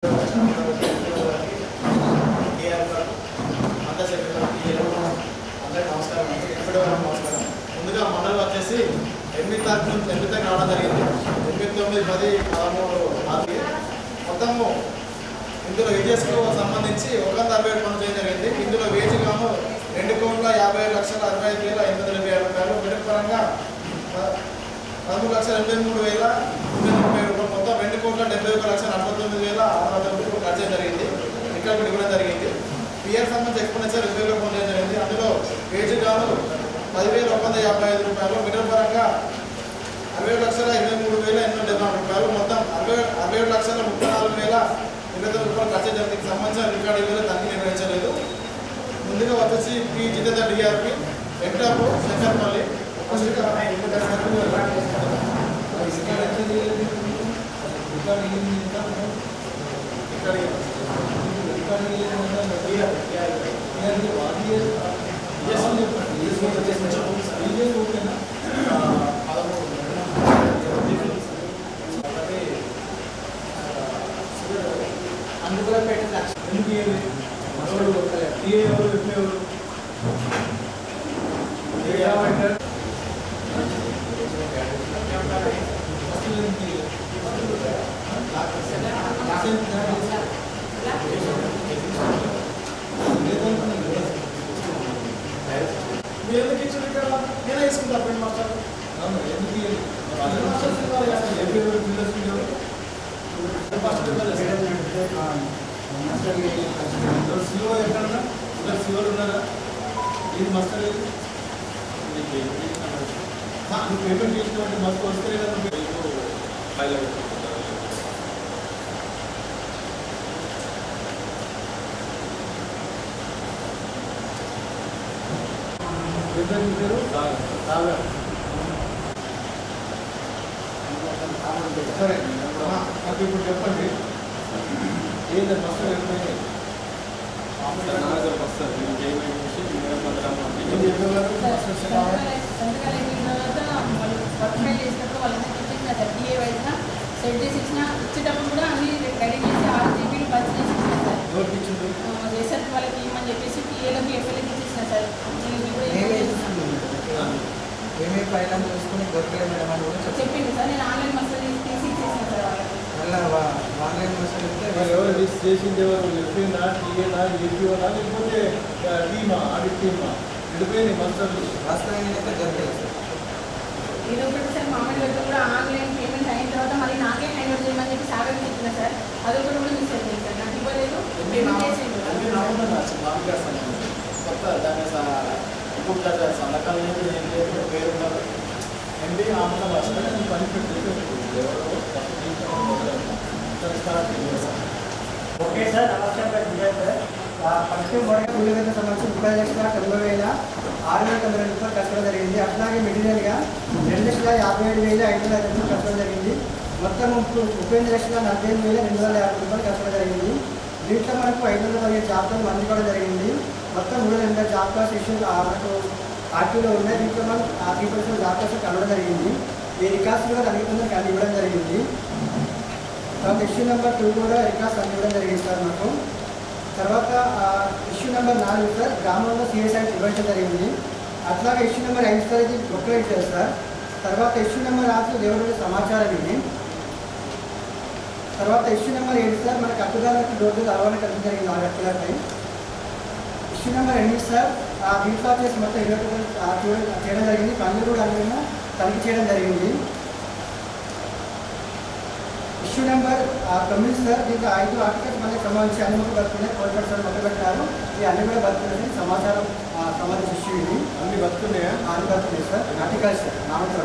అందరికీ నమస్కారం. నమస్కారం. ముందుగా మండలి వచ్చేసి 8 తారీఖు నుంచి 8 తారీఖు రావడం జరిగింది. 8, 9, 10, 13 మొత్తము ఇందులో ఏజెస్కు సంబంధించి 167 పనులు చేయడం జరిగింది. ఇందులో వేజ్ గాను 2,50,60,65,870 రూపాయలు, మెరిట్ పరంగా 13,83,930 రూపాయలు, మొత్తం 2,71,79,690 ఖర్చు చేయడం జరిగింది. ఇక్కడ కూడా ఇవ్వడం జరిగింది. పిఆర్ సంబంధించి ఎక్స్పెండిచర్ 20,000 ఫోన్ చేయడం జరిగింది. అందులో వేజ్ గాను 10,155 రూపాయలు, మెరిట్ పరంగా 60,23,874 రూపాయలు, మొత్తం 67,34,029 రూపాయలు ఖర్చు జరిగింది. సంబంధించిన రికార్డు ఇవ్వలేదు, దానికి నిర్వహించలేదు. ముందుగా వచ్చేసి పి జితేంద్ర డిఆర్పి వెంకటాపూర్ శంకర్పల్లి అందులో పెట్టిన ఎందుకు ఇచ్చింది కదా నేనే వేసుకుంటా ఫ్రెండ్ మాస్టర్ సిఓ ఎక్కడన్నా ఇలా సిఓలు ఉన్నారా? ఇది మాస్టర్ నువ్వు పేమెంట్ చేసినటువంటి మస్తు వస్తే సరే నాకు ఇప్పుడు చెప్పండి ఏంటంటే మస్తు వెళ్ళిపోయింది సెట్ చేసి ఇచ్చేటప్పుడు కూడా అన్ని రెడీ చేసి 6 జీబీలు బడ్జెట్ చేసి ఇచ్చిన సార్. రేసర్కి వాళ్ళకి ఇవ్వమని చెప్పేసి టీఏలకి ఎఫ్ఎల్కి ఇచ్చేసిన సార్. ఏమేమి ఫైల్ అని చూసుకుని దొరకలేదు చెప్పింది సార్. నేను ఆన్లైన్ మసాలా తీసి ఇచ్చేసిన సార్ వాళ్ళకి. మళ్ళీ ఆన్లైన్ మసాలా ఇస్తే ఎవరు లిస్ట్ చేసింది ఎవరు ఎఫ్ఏనా టీఏనా ఏపీఓనా లేకపోతే టీమా ఆడిట్ టీమా విడిపోయింది మసాలు వాస్తవంగా అయితే దొరకలేదు సార్. ఇది ఒకటి సార్. మామూలుగా కూడా ఆన్లైన్ పేమెంట్ అయిన తర్వాత మళ్ళీ నాకే హ్యాండ్ ఓవర్ చేయమని చెప్పి సాగర్ ఇచ్చిన సార్. అదొకటి కూడా మిస్ అయింది సార్. నాకు ఇవ్వలేదు, పేమెంట్ చేసింది కొత్త దాని ఇప్పుడు సంతకాలు పేరు ఉన్నారు ఎండి ఆంధ్ర భాష పని పెట్టి ఓకే సార్. నమస్కారం సార్. ఫస్ట్ మొదటి కూలీలకు సంబంధించి 30,90,690 రూపాయలు కట్టడం జరిగింది. అట్లాగే మెటీరియల్గా 2,57,550 రూపాయలు కట్టడం జరిగింది. మొత్తం 35,45,250 రూపాయలు కట్టడం జరిగింది. దీంట్లో మనకు 515 జాబ్ కార్డు అందుకోవడం జరిగింది. మొత్తం 380 జాబ్ కార్డ్స్ ఇష్యూ మనకు ఆర్టీలో ఉన్నాయి. దీంట్లో మనం 3% జాబ్ కార్డ్స్ కలవడం జరిగింది. ఈ రికార్డ్స్ కూడా అన్నిటిని ఇవ్వడం జరిగింది. తర్వాత ఇష్యూ నెంబర్ 2 కూడా రికార్డ్స్ ఇవ్వడం జరిగింది సార్ మాకు. తర్వాత ఇష్యూ నెంబర్ 4 సార్ గ్రామంలో సిఎస్ఐ ఇవ్వడం జరిగింది. అట్లాగే ఇష్యూ నెంబర్ 5 సార్ ఇది ఒక్కడే ఇచ్చారు సార్. తర్వాత ఇష్యూ నెంబర్ 6 దేవుడి సమాచారం ఇది. తర్వాత ఇష్యూ నెంబర్ 7 సార్ మన కట్టుదారులకు రోడ్డు రవాణా కట్టడం జరిగింది 6 గంటలపై. ఇష్యూ నెంబర్ 8 సార్ దీంట్లో చేసి మొత్తం 20 చేయడం జరిగింది. పనులు కూడా అన్నీ తనిఖీ చేయడం జరిగింది. ఇష్యూ నెంబర్ 9 సార్ దీంట్లో 5 ఆర్టికల్స్ మళ్ళీ సంబంధించి అన్ని మొక్క బతుకున్నాయి. కోల్కట్ సార్ మొక్క పెట్టారు. ఈ అన్ని కూడా బతుకున్నాయి. సమాచారం సంబంధించి ఇష్యూ ఇది అన్ని బతుకున్నాయా? అన్ని బతుకున్నాయి సార్. ఆర్టికల్స్ నామతో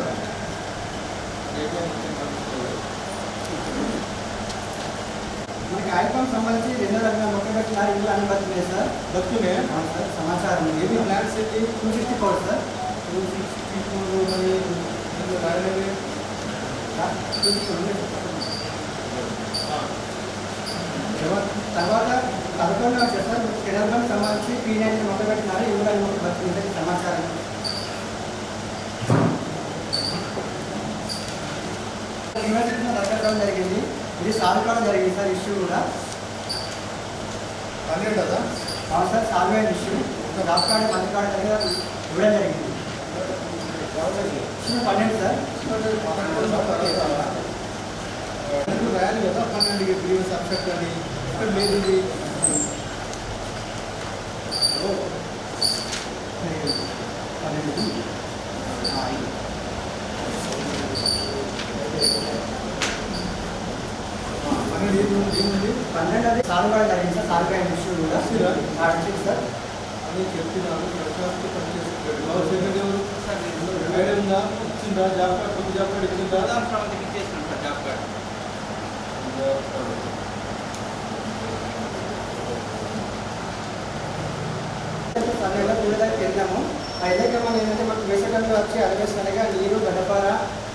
మనకి ఐఫోన్ సంబంధించి 2 రకాల మొక్క పెట్టినారు. ఇల్లు అన్ని బతుకున్నాయి సార్. బతుకున్నాయా? సార్ సమాచారం ఏది ప్లాన్స్ ఏంటి? 264 సార్. 264 మరి రాయలేదు. తర్వాత 11వ సార్ కెనల్బన్ సంబంధించి P90 మొక్క పెట్టినారు. ఇవి కూడా మొక్క బతుకున్నాయి సమాచారం. యూనివర్సిటీలో దగ్గర జరిగింది. ఇది సాల్వ్ కావడం జరిగింది సార్ ఇష్యూ కూడా. 12 కదా అవును sir, solve issue job card మంచి కార్డు దగ్గర ఇవ్వడం జరిగింది. Issue 12 sir. 12 రాయాలి కదా 12కి ప్రీవియస్ అబ్సెక్ట్ అని ఇక్కడ లేదు ఇది. ఏముంది 12 అది సాల్వ్ కావడం జరిగింది సార్. సాల్వ్ అయిన ఇష్యూ కూడా ఇచ్చిరా? వచ్చింది సార్. అని చెప్తున్నాను ప్రశాంత్ పనిచేస్తున్నాడు సెకండ్ ఎవరు ఐడియా ఉందా ఇచ్చిందా జాబ్ కార్డ్ కొత్త జాబ్ కార్డ్ ఇచ్చిందా జాబ్ కార్డ్ సర్వేలో కూడా దగ్గరికి వెళ్ళాము. ఆ ఎన్నికల్లో ఏంటంటే మాకు వేసవికాలంలో వచ్చి అలవేస్ అనగా నీరు గడ్డపార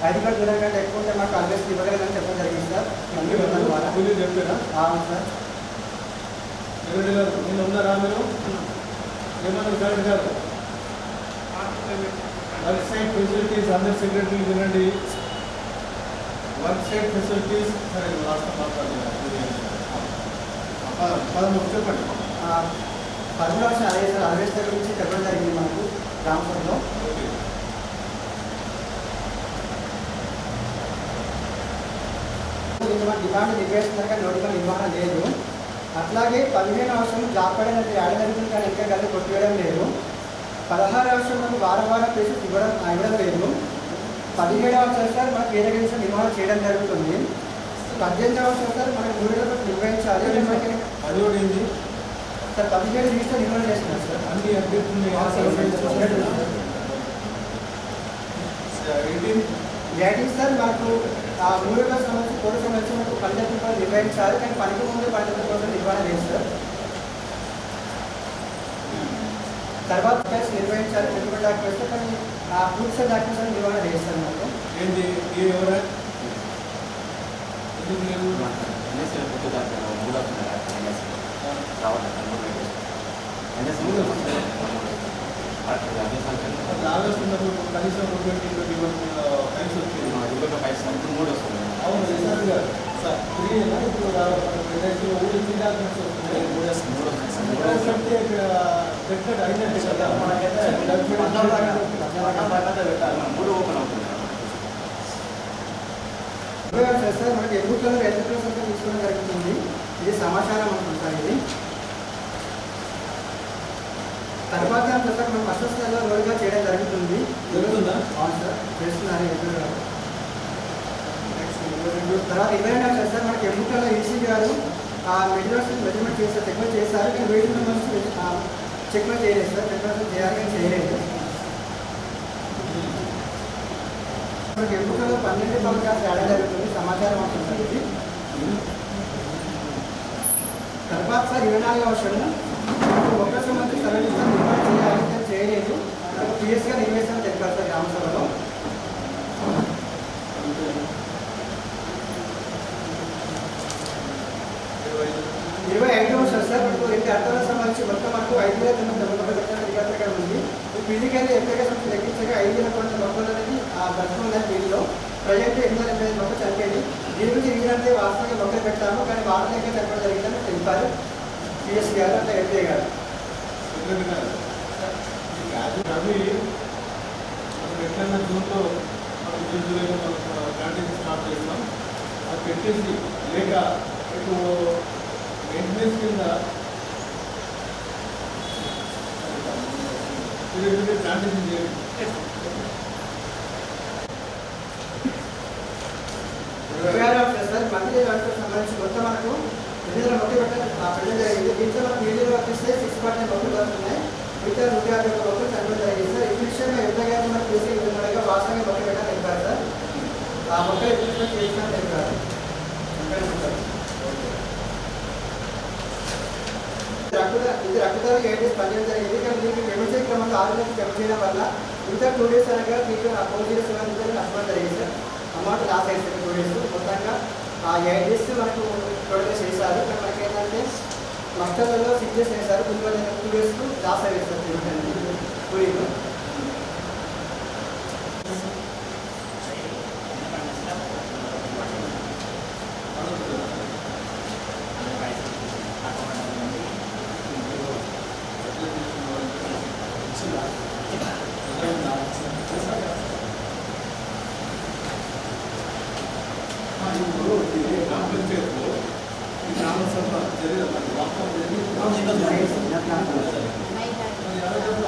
హైదరాబాద్ దూరం కంటే ఎక్కువ ఉంటే మాకు అలవేస్ ఇవ్వగలదని చెప్పడం జరిగింది సార్. అన్ని విధాల ద్వారా కూలీలు చెప్పారా అవును సార్. నేను ఉన్నారా మీరు ఏమన్నారు కరెక్ట్ గారు వర్క్ సైట్ ఫెసిలిటీస్ అందరి సెక్రటరీ వినండి. వర్క్ సైట్ ఫెసిలిటీస్ సరే లాస్ట్ పదమూడు చెప్పండి. 13వ వర్షం అదే సార్ అలవేస్ దగ్గర నుంచి చెప్పడం జరిగింది మనకు రామపురంలో. డిమాండ్ నిర్వహిస్తున్నారు నోటిఫికేషన్ నిర్వహణ లేదు. అట్లాగే 15వ వర్షం జాబ్ కార్డ్ అనేది యాడ్ జరుగుతుంది కానీ ఇంకా కలిసి కొట్టివేయడం లేదు. 16వ వర్షం మనకు వారం ప్లేసెస్ ఇవ్వడం లేదు. 17వ వర్షం సార్ మనకు ఏదో విషయం నిర్వహణ చేయడం జరుగుతుంది. 18వ వర్షం సార్ మనకు 3 రోజులు నిర్వహించాలి. అది కూడా ఏంది సార్ 17 రిజిస్టర్ నిర్వహణ చేస్తున్నారు సార్. అన్ని అప్డేట్ ఉన్నాయి. 18 సార్ మనకు 3 రోజుల సంబంధించి 4 సంబంధించి మనకు పనిచేతుల కోసం నిర్వహించాలి కానీ పనికి ముందు పనిచేతుల కోసం నిర్వహణ లేదు సార్. తర్వాత ప్లేస్ నిర్వహించాలి పెట్టుబడి డాక్యుమెంట్స్ కానీ ప్రూఫ్స్ డాక్యుమెంట్స్ నిర్వహణ లేదు సార్ మనకు. ఏంది ఏ ఎవరా ఎందుకు లేదు ఆగస్ట్ ఉన్నప్పుడు కనీసం 20 కలిసి వచ్చింది. అవును సార్ గారు సార్ 3 ఇప్పుడు ఊరికి డాక్యుమెంట్స్ వస్తున్నాయి. ఇక్కడ పెట్టాడు అయినట్టు కదా సార్ మనకి ఎగ్గుట్లలో ఎలక్ట్రికల్ సంఖ్య తీసుకోవడం జరుగుతుంది. ఇది సమాచారం అనుకుంటాం సార్. ఇది తర్వాత సార్ మనం ఫస్ట్ స్థాయిలో రోడ్గా చేయడం జరుగుతుంది. జరుగుతుందా? అవును సార్ చేస్తున్నారు ఎదురుగా. తర్వాత 22 సార్ మనకి ఎగ్గుట్లలో ఈసీ గారు మెజర్మెంట్ చేస్తారు చెక్మెంట్ చేశారు కానీ వెయిట్ మెంబర్స్ చెక్మెంట్ చేయలేదు సార్. చెక్మెంట్ చేయాలి కానీ చేయలేదు. మనకి ఎగ్గుట్లలో 12 క్లాస్ యాడ్ జరుగుతుంది సమాచారం అనుకుంటుంది. ఇది తర్వాత సార్ 24వ వర్షము ఒక్క సంవత్సరం సర్వీస్ నిర్వహణ చేయాలి కానీ చేయలేదు. పిఎస్గా నిర్వహిస్తాను చెప్పారు సార్ గ్రామసభలో. 25వ వర్షం సార్ మనకు 2 అర్థాలకు సంబంధించి మొత్తం మనకు 5,990 ఉంది. ఫిజికల్ అప్లికేషన్ లెక్కించగా 5,000 కోట్ల మొక్కలు అనేది బతుకు ఉన్నాయి. దీనిలో ప్రజెంట్ 885 మొక్కలు చనిపోయింది. దీని గురించి ఎందుకంటే వాస్తవంగా మొక్కలు పెట్టాము కానీ వాటర్ చనిపోవడం జరిగిందని తెలిపారు పిఎస్ గారు అంటే ఎల్ఏ గారు. అవి ఎట్లన్నా జూన్లో జూన్ జూలైలో మనం క్యాంటీన్ స్టార్ట్ చేస్తాం. అది పెట్టేసి లేక ఇప్పుడు మెయింటెనెన్స్ కింద క్యాంటీన్ చేయండి. 26వ వర్షం సార్ మంత్లీ వర్షం సంబంధించి మొత్తం మనకు 200 మొక్కలు పెట్టడం జరిగింది. దీంట్లో మనకు నీళ్ళు వర్తిస్తే 6% మొక్కలు వస్తున్నాయి. మిగతా 151 మొక్కలు చనిపోవడం జరిగింది సార్. ఈ విషయంలో ఎంతగా మనకు చేసే విధంగా వాస్తవంగా మొక్కలు పెట్టాలని తెలిపారు సార్. ఆ మొక్కలు ఇంప్లిమెంట్ చేసినట్టు తెలిపారు. ఇది రక్తదానం 8 డేస్ పనిచేయడం జరిగింది కానీ దీనికి పెమెన్సీ క్రమంలో 6 నెలలు జమ చేయడం వల్ల ఇంకా 2 డేస్ అనగా మీకు 407 నష్టం జరిగింది సార్. అమౌంట్ లాస్ అయింది సార్ 2 డేస్. మొత్తంగా 8 డేస్ మనకు టోటల్గా చేశారు కానీ మనకి ఏంటంటే నష్టాలలో 6 డేస్ వేశారు. 2 డేస్ లాస్ అయ్యేది సార్ కూలీలు. పంచాయతీలో ఈ గ్రామ సభ జరిగింది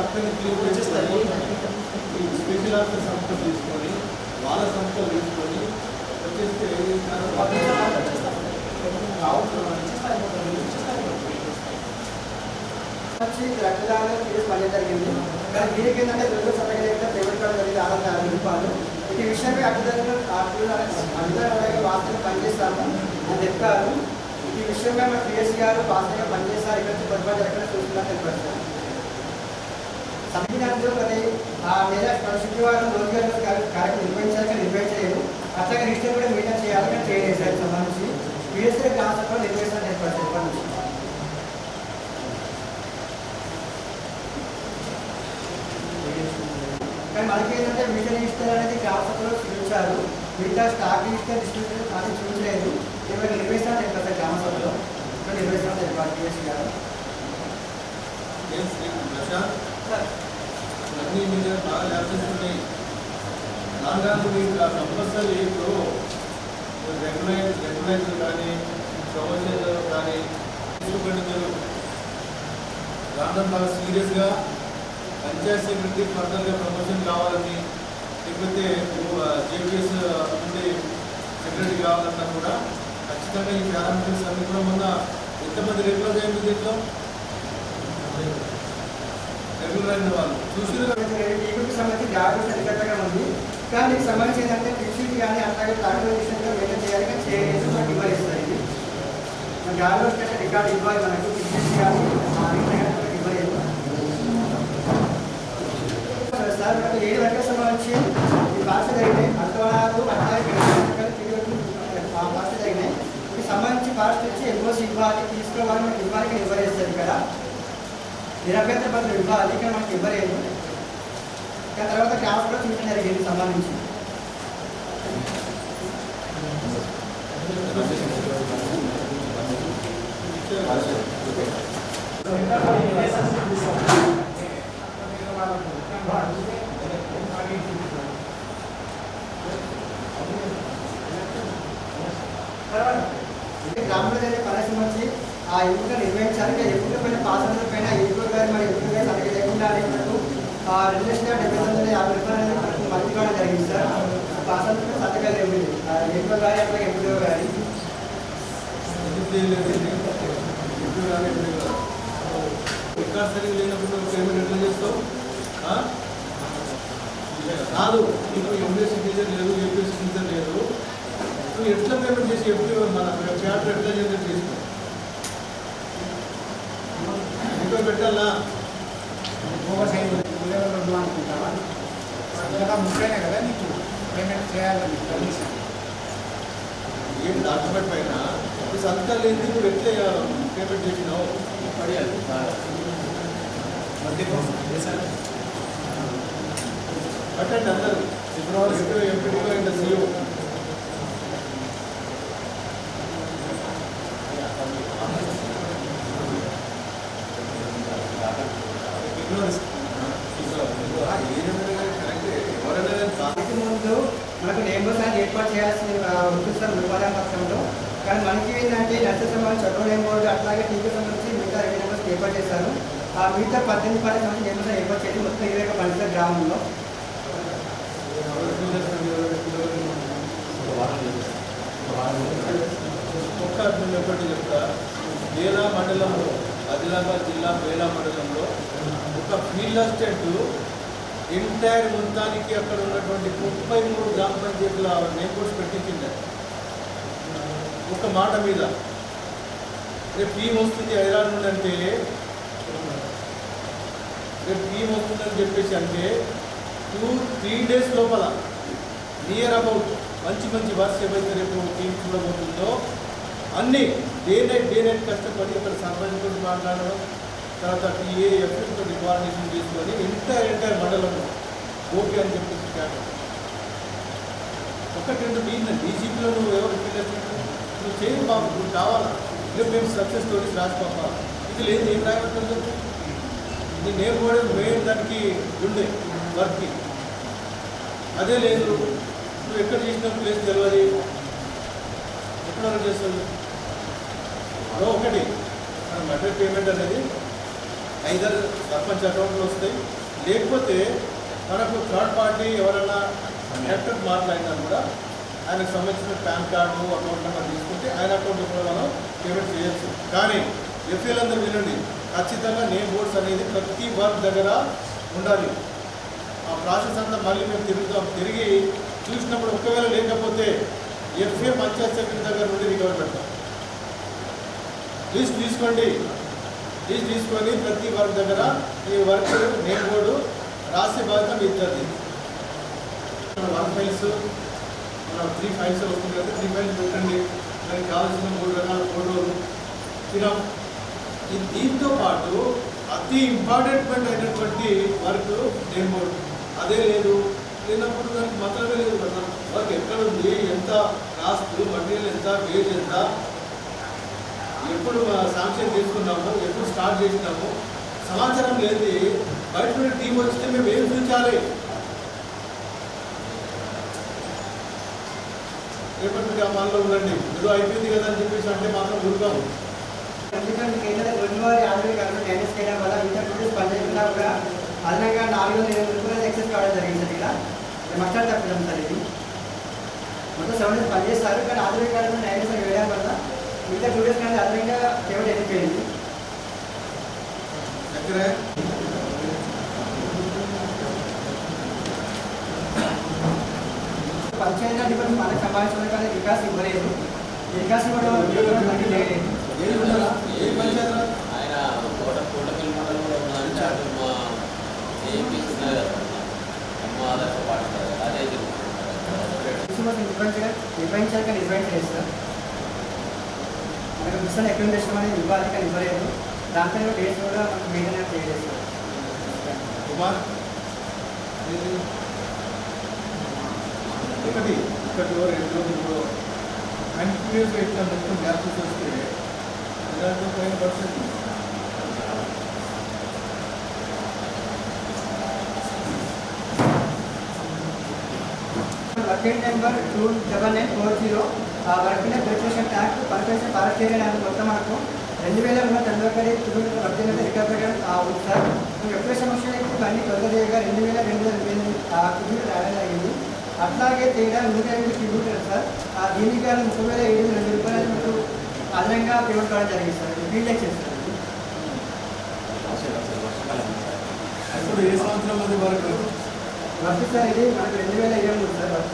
అక్కడికి క్లియర్ చేసేస్తారు. ఈ స్పెషల్ ఆఫీసర్ సంస్థలు తీసుకొని వాళ్ళ సంస్థలు తీసుకొని వచ్చేస్తే రక్తదానం కేసు పని జరిగింది. కానీ దీనికి ఏంటంటే 2 సంతకాలు పేమెంట్ కార్డు జరిగింది 6,50 రూపాయలు. ఈ విషయమే అడ్డదారులు వాస్తవంగా పనిచేస్తాము అని చెప్పారు. ఈ విషయంగా మన పిఎస్సీ గారు వాస్తవంగా పనిచేస్తారు. ఇక్కడ పొరపాటు జరగకుండా చూస్తున్నారు తెలిపారు సార్. సంవిధానంలో ప్రతి నెల శుక్రవారం రోజుగారు కార్యక్రమం నిర్వహించలేదు. అట్లాగే రిజిస్టర్ కూడా మీటర్ చేయాలి కానీ చేయలేదు సార్. సంబంధించి పిఎస్సీ క్లాస్ కూడా నిర్వహిస్తారని చెప్పారు సార్. ఇప్పటి నుంచి కానీ మనకి ఏంటంటే మీటర్ రిజిస్టర్ అనేది గ్రామసభలో చూపించారు. మిగతా స్టాక్ రిజిస్టర్ డిస్ట్రిబ్యూటర్ అది చూపించలేదు. ఇవాళ నిర్వహిస్తారని చెప్పారు సార్. గ్రామసభలో ఇక్కడ నిర్వహిస్తారని చెప్పారు పిఎస్సీ గారు. అన్నీ మీద బాగా ల్యాబ్సెస్ ఉన్నాయి. దాని మీకు కంపల్సరీ ఇప్పుడు రెగ్యులైజర్ కానీ ప్రమోషన్ కానీ తీసుకుపెట్టారు. దాంట్లో బాగా సీరియస్గా పంచాయత్ సెక్రటరీ ఫర్దర్గా ప్రమోషన్ కావాలని లేకపోతే జేపీఎస్ నుండి సెక్రటరీ కావాలన్నా కూడా ఖచ్చితంగా ఈ పారామీటర్స్ అన్ని కూడా మొన్న ఎంతమంది రెగ్యులర్ అయింది దీంట్లో రెగ్యులర్ అయిన వాళ్ళు చూసి సంబంధించి జాగ్రత్త సరికట్టగా ఉంది. కానీ దీనికి సంబంధించి ఏంటంటే ఫిక్స్డ్ కానీ అట్లాగే ట్రాన్స్పోర్టేషన్గా మెయింటైన్ చేయాలి కానీ చేయలేదు. మనకి ఇవ్వలేదు ఇది మన జాగ్రత్త రికార్డు ఇవ్వాలి. మనకు ఫిక్స్డ్ కానీ ఇవ్వలేదు సార్. మనకు 7 గంటలకు సంబంధించి ఈ భాష జరిగినాయి. అర్థవాదాలు అట్లాగే భాష జరిగినాయి. దీనికి సంబంధించి భాష వచ్చి ఎంఓసి ఇవ్వాలి తీసుకోవాలి మనకి ఇవ్వాలి కానీ ఇవ్వలేదు. ఇక్కడ నిరభ్యంతర పత్రం ఇవ్వాలి ఇక్కడ మనకి ఇవ్వలేదు. కానీ తర్వాత క్లాస్ కూడా చూడటం జరిగింది సంబంధించి. గ్రామంలో జరిగే పరిశ్రమ వచ్చి ఆ ఎన్నిక నిర్వహించాలి. ఎన్నిక పైన పాసర్ల పైన ఎన్నిక గారు మరి ఎన్నిక గారు అలాగే లేకుండా మనకు 2,79,50 రూపాయలు అనేది మనకు మంచి కూడా జరిగింది సార్. పాసర్ల సంతకాలు ఇవ్వండి ఎన్నిక గారి అట్లాగే ఎంపీఓ గారి రికార్డ్ సరిగ్గా లేనప్పుడు పేమెంట్ ఎట్లా చేస్తావు కాదు. నీకు ఎంబీఎస్సీ టీచర్ లేదు, ఏపీఎస్సీ టీచర్ లేదు. నువ్వు ఎట్లా పేమెంట్ చేసి ఎప్పుడు మన పేపర్ ఎట్లా జనరేట్ చేసుకో ఇంకో పెట్టాలా ఓవర్ సైజ్ అనుకుంటావా? ముఖ్యమే కదా నీకు పేమెంట్ చేయాలని కనీసం ఏం డాక్యుమెంట్ పైన ఇప్పుడు సంతకాలు లేదు. నువ్వు ఎట్లా పేమెంట్ చేసినావు పడేయాలి. కట్టండి అందరూ. ఫిబ్రవరి ఎంపీడీఓ అండ్ సీఓ ముందు మనకు నేంబర్స్ అనేది ఏర్పాటు చేయాల్సిన ఉంటుంది సార్ వివాదం పక్షంలో. కానీ మనకి ఏంటంటే నర్సరీ సంబంధించి చట్టం నేంబోర్డు అట్లాగే టీవీ సంబంధించి మిగతా 2 నెంబర్స్ ఏర్పాటు చేశారు. ఆ మిగతా 18 పని సంబంధించి నేంబర్స్ ఏర్పాటు చేసి మొత్తం 21 పని సార్ గ్రామంలో. ఒక్క ఒకటి చెప్తా. బేలా మండలంలో ఆదిలాబాద్ జిల్లా బేలా మండలంలో ఒక ఫీల్డ్ అసిస్టెంట్ ఎంటైర్ మొత్తానికి అక్కడ ఉన్నటువంటి 33 గ్రామ పంచాయతీల నేమ్బోర్డ్స్ పెట్టించింది ఒక మాట మీద. రేపు టీం వస్తుంది హైదరాబాద్ నుండి అంటే రేపు టీం వస్తుందని చెప్పేసి అంటే 2-3 డేస్ లోపల నియర్ అబౌట్ మంచి వర్క్స్ ఏవైతే రేపు టీం చూడబోతుందో అన్నీ డే నైట్ కష్టపడి అక్కడ సర్పంచ్తో మాట్లాడడం, తర్వాత టీఏ ఎఫ్ఎంతో కోఆర్డినేషన్ చేసుకొని ఎంటైర్ మండలంలో ఓకే అని చెప్పేసి క్యాటర్ 1-2 మీన్ డీజీపీలో నువ్వు ఎవరు ఫీల్ నువ్వు చేయదు బాబు, నువ్వు కావాలా రేపు మేము సక్సెస్ స్టోరీస్ రాసిపోతా. ఇది లేదు ఏం రాయమంటారు? నీ నేమ్ కూడా మెయిన్ దానికి ఉండే వర్క్కి అదే లేదు. నువ్వు ఎక్కడ చేసిన ప్లేస్ తెలియదు, ఎప్పుడు అలా చేస్తుంది? అదో ఒకటి మన మెటీరియల్ పేమెంట్ అనేది ఐదర్ సర్పంచ్ అకౌంట్లో వస్తాయి, లేకపోతే మనకు థర్డ్ పార్టీ ఎవరైనా కనెక్టెడ్ మాట్లాడినా కూడా ఆయనకు సంబంధించిన పాన్ కార్డు అకౌంట్ నెంబర్ తీసుకుంటే ఆయన అకౌంట్లో కూడా మనం పేమెంట్ చేయొచ్చు. కానీ ఎఫ్ఏలు అందరూ వినండి, ఖచ్చితంగా నేమ్ బోర్డ్స్ అనేది ప్రతి వర్క్ దగ్గర ఉండాలి. ఆ ప్రాసెస్ అంతా మళ్ళీ మేము తిరిగి చూసినప్పుడు ఒకవేళ లేకపోతే ఎఫ్ఏ పంచాయత్ సెక్రటరీ దగ్గర నుండి రికవర్ పెడతాం. లిస్ట్ తీసుకొని ప్రతి వర్క్ దగ్గర ఈ వర్క్ నేమ్ బోర్డు రాసే బాధ్యత మీ ఇద్దరిది. 1 ఫైల్స్ మన 3 ఫైల్స్ వస్తుంది కదా, 3 ఫైల్స్ పెట్టండి. దానికి కావాల్సిన 3 రకాల ఫోటోలు ఇలా. దీంతో పాటు అతి ఇంపార్టెంట్ అయినటువంటి వర్క్ నేమ్ బోర్డు అదే లేనప్పుడు దానికి మాత్రమే లేదు కదా. వర్క్ ఎక్కడ ఉంది, ఎంత కాస్ట్, మటీరియల్ ఎంత, వేజ్ ఎంత, ఎప్పుడు శాంక్షన్ తీసుకున్నాము, ఎప్పుడు స్టార్ట్ చేసినాము, సమాచారం లేదు. బయట నుండి టీం వస్తే మేము ఏం చూపించాలి? రేపటి గ్రామాల్లో ఉండండి, ఏదో అయిపోయింది కదా అని చెప్పేసి అంటే మాత్రం ఊరుకాము. ఎందుకంటే కేంద్ర రోజువారీ ఆదాయ కాలంలో డ్యామేజ్ చేయడం వల్ల ఇంటర్ రూపీస్ పనిచేసినా కూడా అదనంగా 420 రూపాయలు ఎక్సెస్ కావడం జరిగింది సార్. ఇలా మస్టర్ తప్పడం సార్. ఇది మొత్తం 7 డేస్ పనిచేస్తారు, కానీ ఆదాయ కాలంలో డ్యామేజ్ వేయడం వల్ల మిగతా 2 డేస్ కానీ అదనంగా పేమెంట్ వెళ్ళిపోయింది. పంచాయతీ డిపార్ట్మెంట్ మనకు సంపాదించడం కానీ వికాస్ ఇవ్వలేదు. వికాస్ ఇవ్వడం లేదు. ఆయన కోటపల్లి మండలంలో ఉన్న ఇన్ఛార్జ్ మా ఏపీ ఆదర్శ పాఠశాల అదే నిర్వహించాలి కానీ నిర్వహించలేదు సార్. మనకు మిషన్ అక్రిడిటేషన్ అనేది ఇవ్వాలి కానీ ఇవ్వలేదు. దాంట్లో డేట్స్ కూడా మనకు మెయింటైన్ చేయలేదు సార్. కుమార్ ఒకటి ఇక్కడ 2 రోజులు కంటిన్యూస్గా ఇట్లా మొత్తం గ్యాప్స్ వస్తే ఇలాంటి 5%. Working number 29940 working registration tax permission pass చేయడానికి మొత్తం మనకు 2191 వర్కింగ్ రికవరీ ఉంది సార్. ఎప్పుడే సమస్య ఇవన్నీ తొలగదేయగా 2228 కిలోమీటర్ రావడం జరిగింది. అట్లాగే తేడా 105 కిలోమీటర్ సార్. దీనికి కానీ 30,702 రూపాయలు మీకు అదనంగా పేమెంట్ కావడం జరిగింది సార్. Field excess sir. ఇప్పుడు ఏ సంవత్సరం అది వరకు వర్క్ సార్ ఇది మనకు 2023 సార్. వర్క్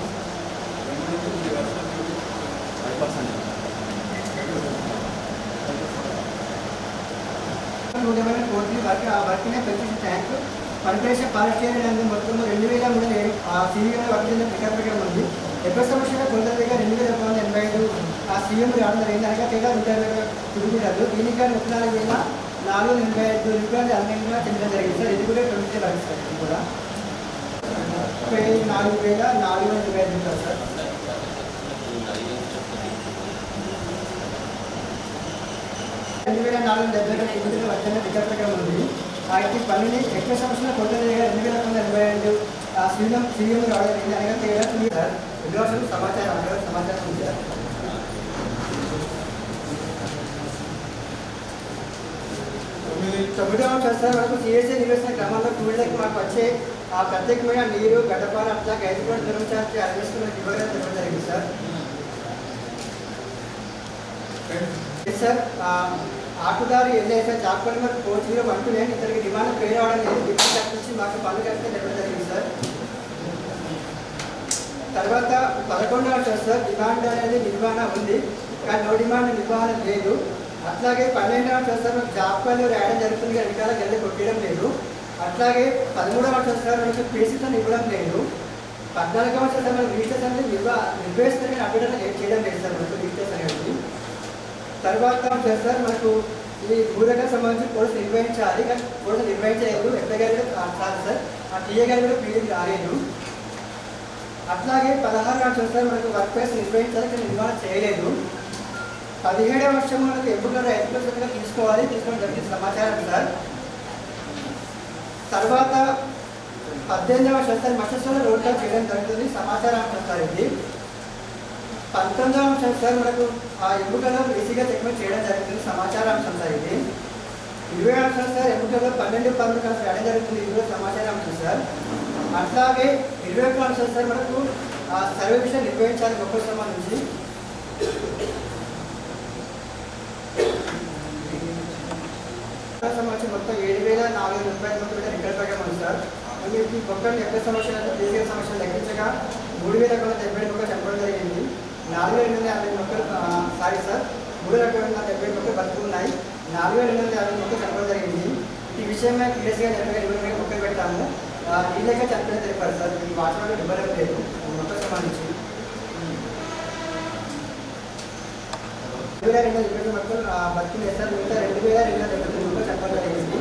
140 వర్క్ ఆ వర్క్నే పెన్షన్ ట్యాంక్ పనిచేసే పాలిస్టేరియన్ మొత్తం 2003 సీఎం వర్క్ చేసిన ప్రకారం ఉంది. ఎప్పుడు సమస్యగా కొందరిగా 2185 సీఎం రావడం జరిగింది. అనగా తేడా 120 కిలోమీటర్లు. దీనికి కానీ 34,485 రూపాయలు అదనంగా చెందడం జరిగింది సార్. ఇది కూడా 20 వర్క్ సార్. ఇది కూడా 34,485 రూపాయలు సార్. 2,472 కిలోమీటర్లు వర్క్ ప్రకారం ఉంది. ఈ పనిని ఎక్కువ సంవత్సరాలు కొందరిగా 2085 సీఎం రావడం జరిగింది. అనగా తేడా సార్. రెండు సమాచారం ఉంది సార్. తొమ్మిదవ సంవత్సరం వరకు సిఎస్ఏ నిర్వహించిన క్రమంలో టూళ్ళకి మాకు వచ్చే ప్రత్యేకమైన నీరు గడ్డపాల అట్లా 5 కోట్ల ధర్మచార్జీ అర్వేసుకున్న ఇవ్వడం జరిగింది సార్. సార్ ఆకుదారు ఏదైతే చాపల్ మరి 4012 ఇతనికి డిమాండ్ పే రావడం లేదు. డిమాండ్ నుంచి మాకు పనులు కడితే ఇవ్వడం జరిగింది సార్. తర్వాత 11వ సార్ డిమాండ్ అనేది నిర్వహణ ఉంది, కానీ నో డిమాండ్ నిర్వహణ లేదు. అట్లాగే 12వ సంవత్సరం జాబ్కాలు రాయడం జరుగుతుంది, వెనకాల గల్లి కొట్టడం లేదు. అట్లాగే 13వ సంవత్సరం మనకు పీసీతో ఇవ్వడం లేదు. 14వ సంవత్సరం మనకు రిజిస్టర్స్ అనేది నిర్వహిస్తుంది, అప్డేట్ చేయడం లేదు సార్ మనకు రిజిస్టర్స్ అనేది. తర్వాత సార్ మనకు ఈ భూరగా సంబంధించి కోర్సు నిర్వహించాలి, కానీ కోర్సు నిర్వహించలేదు. ఎఫ్ఐ గారు కూడా కాదు సార్, ఆ టీఏ గారు కూడా పీడీకి రాలేదు. అట్లాగే 16వ సంవత్సరం మనకు వర్క్ ప్లేస్ నిర్వహించాలి, కానీ నిర్వహణ చేయలేదు. 17వ వర్షం మనకు ఎప్పుడు ఎక్స్ప్రెస్గా తీసుకోవడం జరిగింది సమాచారం సార్. తర్వాత 18వ సంవత్సరం మత్స్యశాల రోడ్లో చేయడం జరుగుతుంది సమాచారం సార్. ఇది 19వ సంవత్సరం మనకు ఆ ఎన్నికల్లో బేసిక్గా చెక్మెంట్ చేయడం జరుగుతుంది సమాచార అంశం సార్ ఇది 20 అంశం సార్ ఎన్నికల్లో 12-11 కలిసి రాయడం జరుగుతుంది ఇది కూడా సమాచార అంశం సార్ అట్లాగే 21 అంశం సార్ మనకు సర్వే విషయం నిర్వహించాలి ఒక్కో సంబంధించి సంబంధించి మొత్తం 7,400 రూపాయల రికార్డ్ ప్రకారం ఉంది సార్ ఈ మొక్కలు ఎక్కడ సమస్యలు దేశీయ సమస్యలు లెక్కించగా 3,170 మొక్కలు చెప్పడం జరిగింది 4,250 మొక్కలు సారీ సార్ 3,270 మొక్కలు బతుకున్నాయి 4,250 మొక్కలు చెప్పడం జరిగింది ఈ విషయమే క్లియర్స్గా 20 మొక్కలు పెట్టాము ఈ లెక్క చెప్పడం తెలిపారు సార్ ఈ వాటిలో ఇవ్వడం లేదు మొక్కకు సంబంధించి 2,270 మొక్కలు బతుకున్నాయి సార్ మిగతా 2,270 మొక్కలు చెప్పడం జరిగింది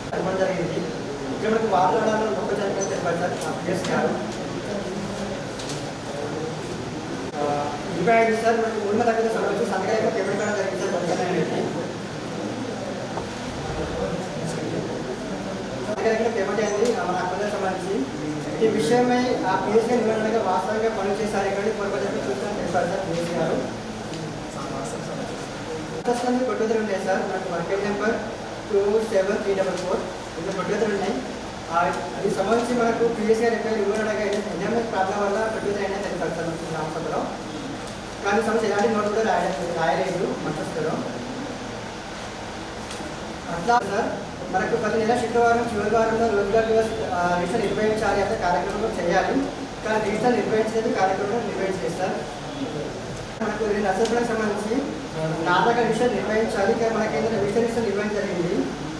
చెప్పడం జరిగింది ఇక్కడ మనకు వాతావరణంలో మొక్కలు చెప్పడం తెలిపారు సార్ ప్లేస్ గారు 25 సార్ మనకు ఉన్న తగ్గ సంబంధించి సంతకాలు పేమెంట్ కూడా జరిగింది సార్ సంతకాలు పేమెంట్ అయింది మన అక్కడ సంబంధించి ఈ విషయమై ఆ పిఎస్గా నిర్వహణగా వాస్తవంగా పనులు చేశారు ఇక్కడ పొరపాటు చూస్తాను తెలిపారు సార్ పిఎస్ గారు కొట్టుదలు ఉన్నాయి సార్ మనకు వర్కెట్ నెంబర్ 27344 ఇందులో కొట్టుదలు ఉన్నాయి అది సంబంధించి మనకు పిఎస్గా రిపేర్ ఇవ్వడానికి ఎన్ఎంఎస్ ప్రాబ్లం వల్ల కొట్టుదలు అయినా తెలిపారు సార్ మనకు గ్రామసభలో కానీ సమస్య ఎలాంటి నోట్ కూడా రాయలేదు మధ్యస్థలో అట్లా సార్ మనకు ప్రతి నెల శుక్రవారం చివరి వారంలో రోజ్గార్ దివస్ రిజిస్టర్ నిర్వహించాలి అంటే కార్యక్రమంలో చేయాలి కానీ రిజిస్టర్ నిర్వహించలేదు కార్యక్రమంలో నిర్వహించలేదు సార్ మనకు నర్సపడానికి సంబంధించి నాటక రిజిస్టర్ నిర్వహించాలి కానీ మనకి రిజిస్టర్ నిర్వహించ జరిగింది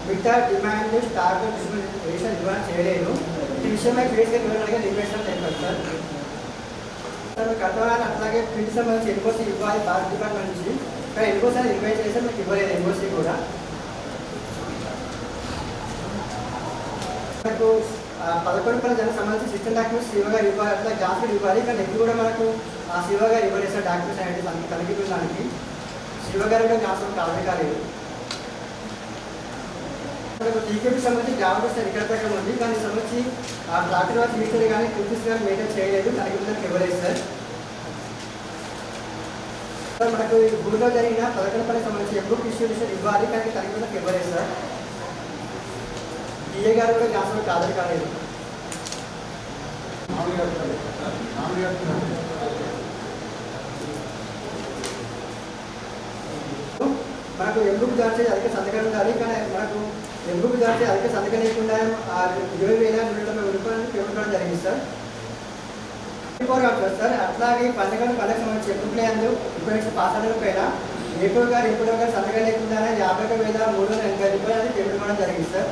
మిగతా డిమాండ్ స్టాక్ రిజిస్టర్ నిర్వహణ చేయలేదు ఈ విషయమై క్రియేట్గా నిర్వహించడం తెలిపారు సార్ కట్టడాన్ని అట్లాగే ప్రింట్ సంబంధించి ఎన్ఓసీ ఇవ్వాలి భారత డిపార్ట్మెంట్ నుంచి కానీ ఎన్ఓసీ అనేది నిర్వహించలేదు మనకి ఇవ్వలేదు ఎన్ఓసీ కూడా మనకు 11 పనుల జన సంబంధించి సిస్టమ్ డాక్యుమెంట్స్ శివ గారు ఇవ్వాలి అట్లా జాస్తి ఇవ్వాలి కానీ ఎప్పుడు కూడా మనకు శివ గారు ఇవ్వలేదు సార్ డాక్యుమెంట్స్ అనేది మనకి కలిగిపోవడానికి శివ గారు కూడా జాస్తి కాలేదు కాలేదు మనకు టీకేపీ సంబంధించి గ్రామర్ రికార్డ్ ప్రకారం ఉంది కానీ సంబంధించి డాక్టర్ వారి మీటర్ కానీ టూరిస్ట్ కానీ మెయింటైన్ చేయలేదు దానికి ముందరికి ఇవ్వలేదు సార్ మనకు గుడిలో జరిగిన 11 పనికి సంబంధించి ఎప్పుడు ఇష్యూషన్ ఇవ్వాలి కానీ దానికి ముందరికి ఇవ్వలేదు సార్ డిఏ గారు కూడా గ్యాస్ హాజరు కాలేదు మనకు ఎంబుక్ జార్జీ అధిక సంతకం ఉండాలి కానీ మనకు ఎంబుక్ జార్జీ అధిక సంతకం లేకుండా 20,190 రూపాయలు పేమెంట్ కూడా జరిగింది సార్ సార్ అట్లాగే పండుగ సంబంధించి ఎంబుక్ లేదు ఇప్పుడు పాస్ అవ్వడం పైన ఏపీ గారు సంతకం లేకుండా 51,380 రూపాయలు పేమెంట్ కూడా జరిగింది సార్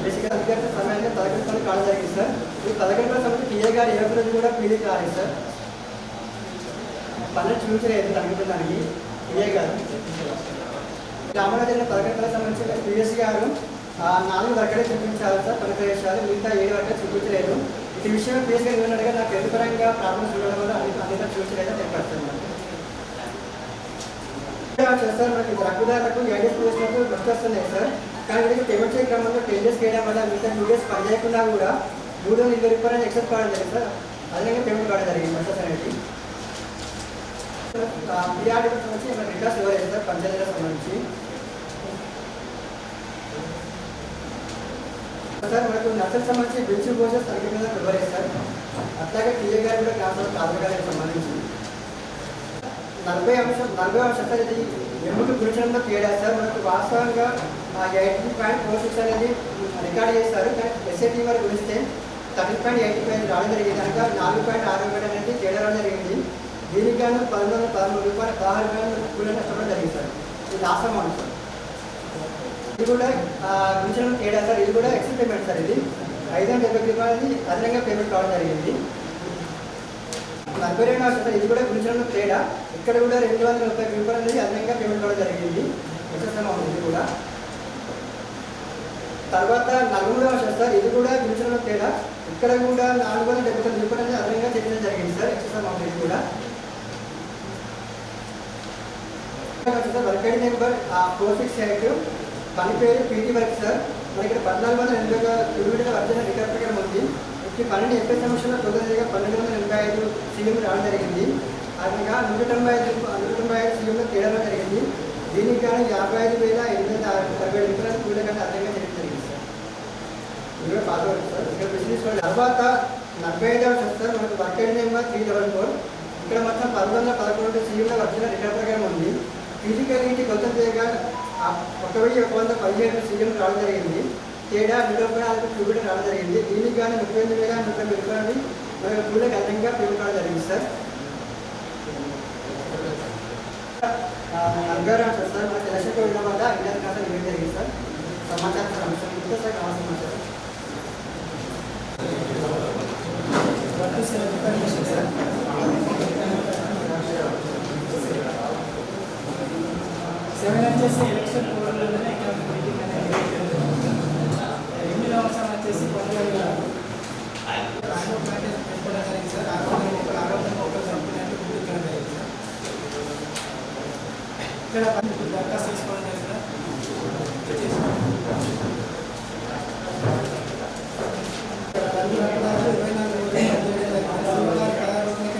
బేసిక్గా అధికారుల సమయాన్ని 11 పనులు కాల్ జరిగింది సార్ ఈ 11 పనుల సంబంధించి టీఏ గారు ఏ రోజు కూడా పీడీ కాలేదు సార్ పనులు చూపించలేదు తగ్గుతుందానికి టీఏ గారు గ్రామంలో జరిగిన 11 పనులకు సంబంధించి పిఎస్ గారు 4 వర్గడే చూపించాలి సార్ పని ప్రవేశాలు మిగతా 7 వర్గడే చూపించలేదు ఈ విషయం పిఎస్ గారు ఏమన్నాడుగా నాకు ఎంత పరంగా ప్రాబ్లమ్స్ ఉండడం వల్ల అన్ని చూపించలేదని తెలిపారు సార్ మనకి రగ్గుదారులకు ఏడీఎస్ వేసినప్పుడు బస్సు వస్తున్నాయి సార్ కానీ వీటికి పేమెంట్ చేయ క్రమంలో 10 డేస్ వేయడం వల్ల మిగతా 2 డేస్ పని చేయకుండా కూడా 320 రూపాయలు ఎక్సెప్ట్ కావడం జరిగింది సార్ అదేవిధంగా పేమెంట్ కావడం జరిగింది బస్సెస్ అనేది పిఆర్డీ సంబంధించి మన రికార్డ్స్ ఇవ్వలేదు సార్ పంచాయతీలకు సంబంధించి సార్ మనకు నర్సరీ సంబంధించి బిల్స్ కోసం తరగతి మీద ఇవ్వలేదు సార్ అట్లాగే టీఏ గారు కూడా క్లాస్ కాదు గారికి సంబంధించి 40 అంశం సార్ ఇది ఎమ్ముకు గురించడంలో తేడా సార్ మనకు వాస్తవంగా 80.46 అనేది రికార్డ్ చేస్తారు కానీ ఎస్ఐటీ వారు గురిస్తే 30.85 రావడం జరిగింది కనుక 4.61 అనేది తేడా రావడం జరిగింది దీనికి గాను 1,113 రూపాయలు 16 కూడా నష్టపడడం జరిగింది సార్ ఇది లాస్ట్ అమౌంట్ సార్ ఇది కూడా గురించడం తేడా సార్ ఇది కూడా ఎక్స్ట్రా పేమెంట్ సార్ ఇది 570 రూపాయలు అదనంగా పేమెంట్ కావడం జరిగింది 42 అంశం ఇది కూడా గురించడం తేడా ఇక్కడ కూడా 230 రూపాయలు అనేది అదనంగా పేమెంట్ కావడం జరిగింది ఎక్సెస్ అమౌంట్ ఇది కూడా తర్వాత 43 అంశం సార్ ఇది కూడా గురించడం తేడా ఇక్కడ కూడా 479 రూపాయలు అనేది అదనంగా చెల్లించడం జరిగింది సార్ ఎక్సెస్ అమౌంట్ ఇది కూడా సార్ వర్కెట్ నెంబర్ 468 పని పేరు పీటీ వర్క్ సార్ మనకి ఇక్కడ 1480 కిలోమీటర్ల వర్జన రికార్డ్ ప్రకారం ఉంది ఈ 12 ఎంపీ సంవత్సరంలో తొలిసారిగా 1285 సీఎంలు రావడం జరిగింది. అదేవిధంగా 195 సీఎంలు తేడా జరిగింది. దీనికి కానీ 55,867 రూపాయలు కూడకంటే అర్థంగా చేయడం జరిగింది సార్. ఇవే పాత సార్. ఇక్కడ బిజినెస్ తర్వాత 45వ సంవత్సరం మనకు వర్క్ నెంబర్ 344. ఇక్కడ మొత్తం 1111 సీఎంల వచ్చిన రిటర్న్ ప్రకారం ఉంది. ఫిజికల్ కొత్త చేయగా 1117 సీఎంలు రావడం జరిగింది. తేడా 104 క్యూబిట్ రావడం జరిగింది. దీనికి కానీ 38,190 రూపాయలు మనకు కూడకి అర్థంగా పేమెంట్ రావడం జరిగింది సార్. 40వ సంవత్సరం మనకు ఎలక్షన్ ఉండడం వల్ల ఇండియన్ కాసం ఇవ్వడం జరిగింది సార్. సమాచారం అంశం ఇంత సార్ కావాల్సిన సమాచారం సెవెన్ వచ్చేసి ఎలక్షన్ కోడ్లోనే ఇక్కడ మీటింగ్ అనేది 8వ సంవత్సరం వచ్చేసి కొత్తగా పెట్టుకోవడం జరిగింది సార్. 600 మొక్కలు చంపినట్టు గుర్తించడం జరిగింది సార్. ఇక్కడ దరఖాస్తు తీసుకోవడం జరిగింది సార్.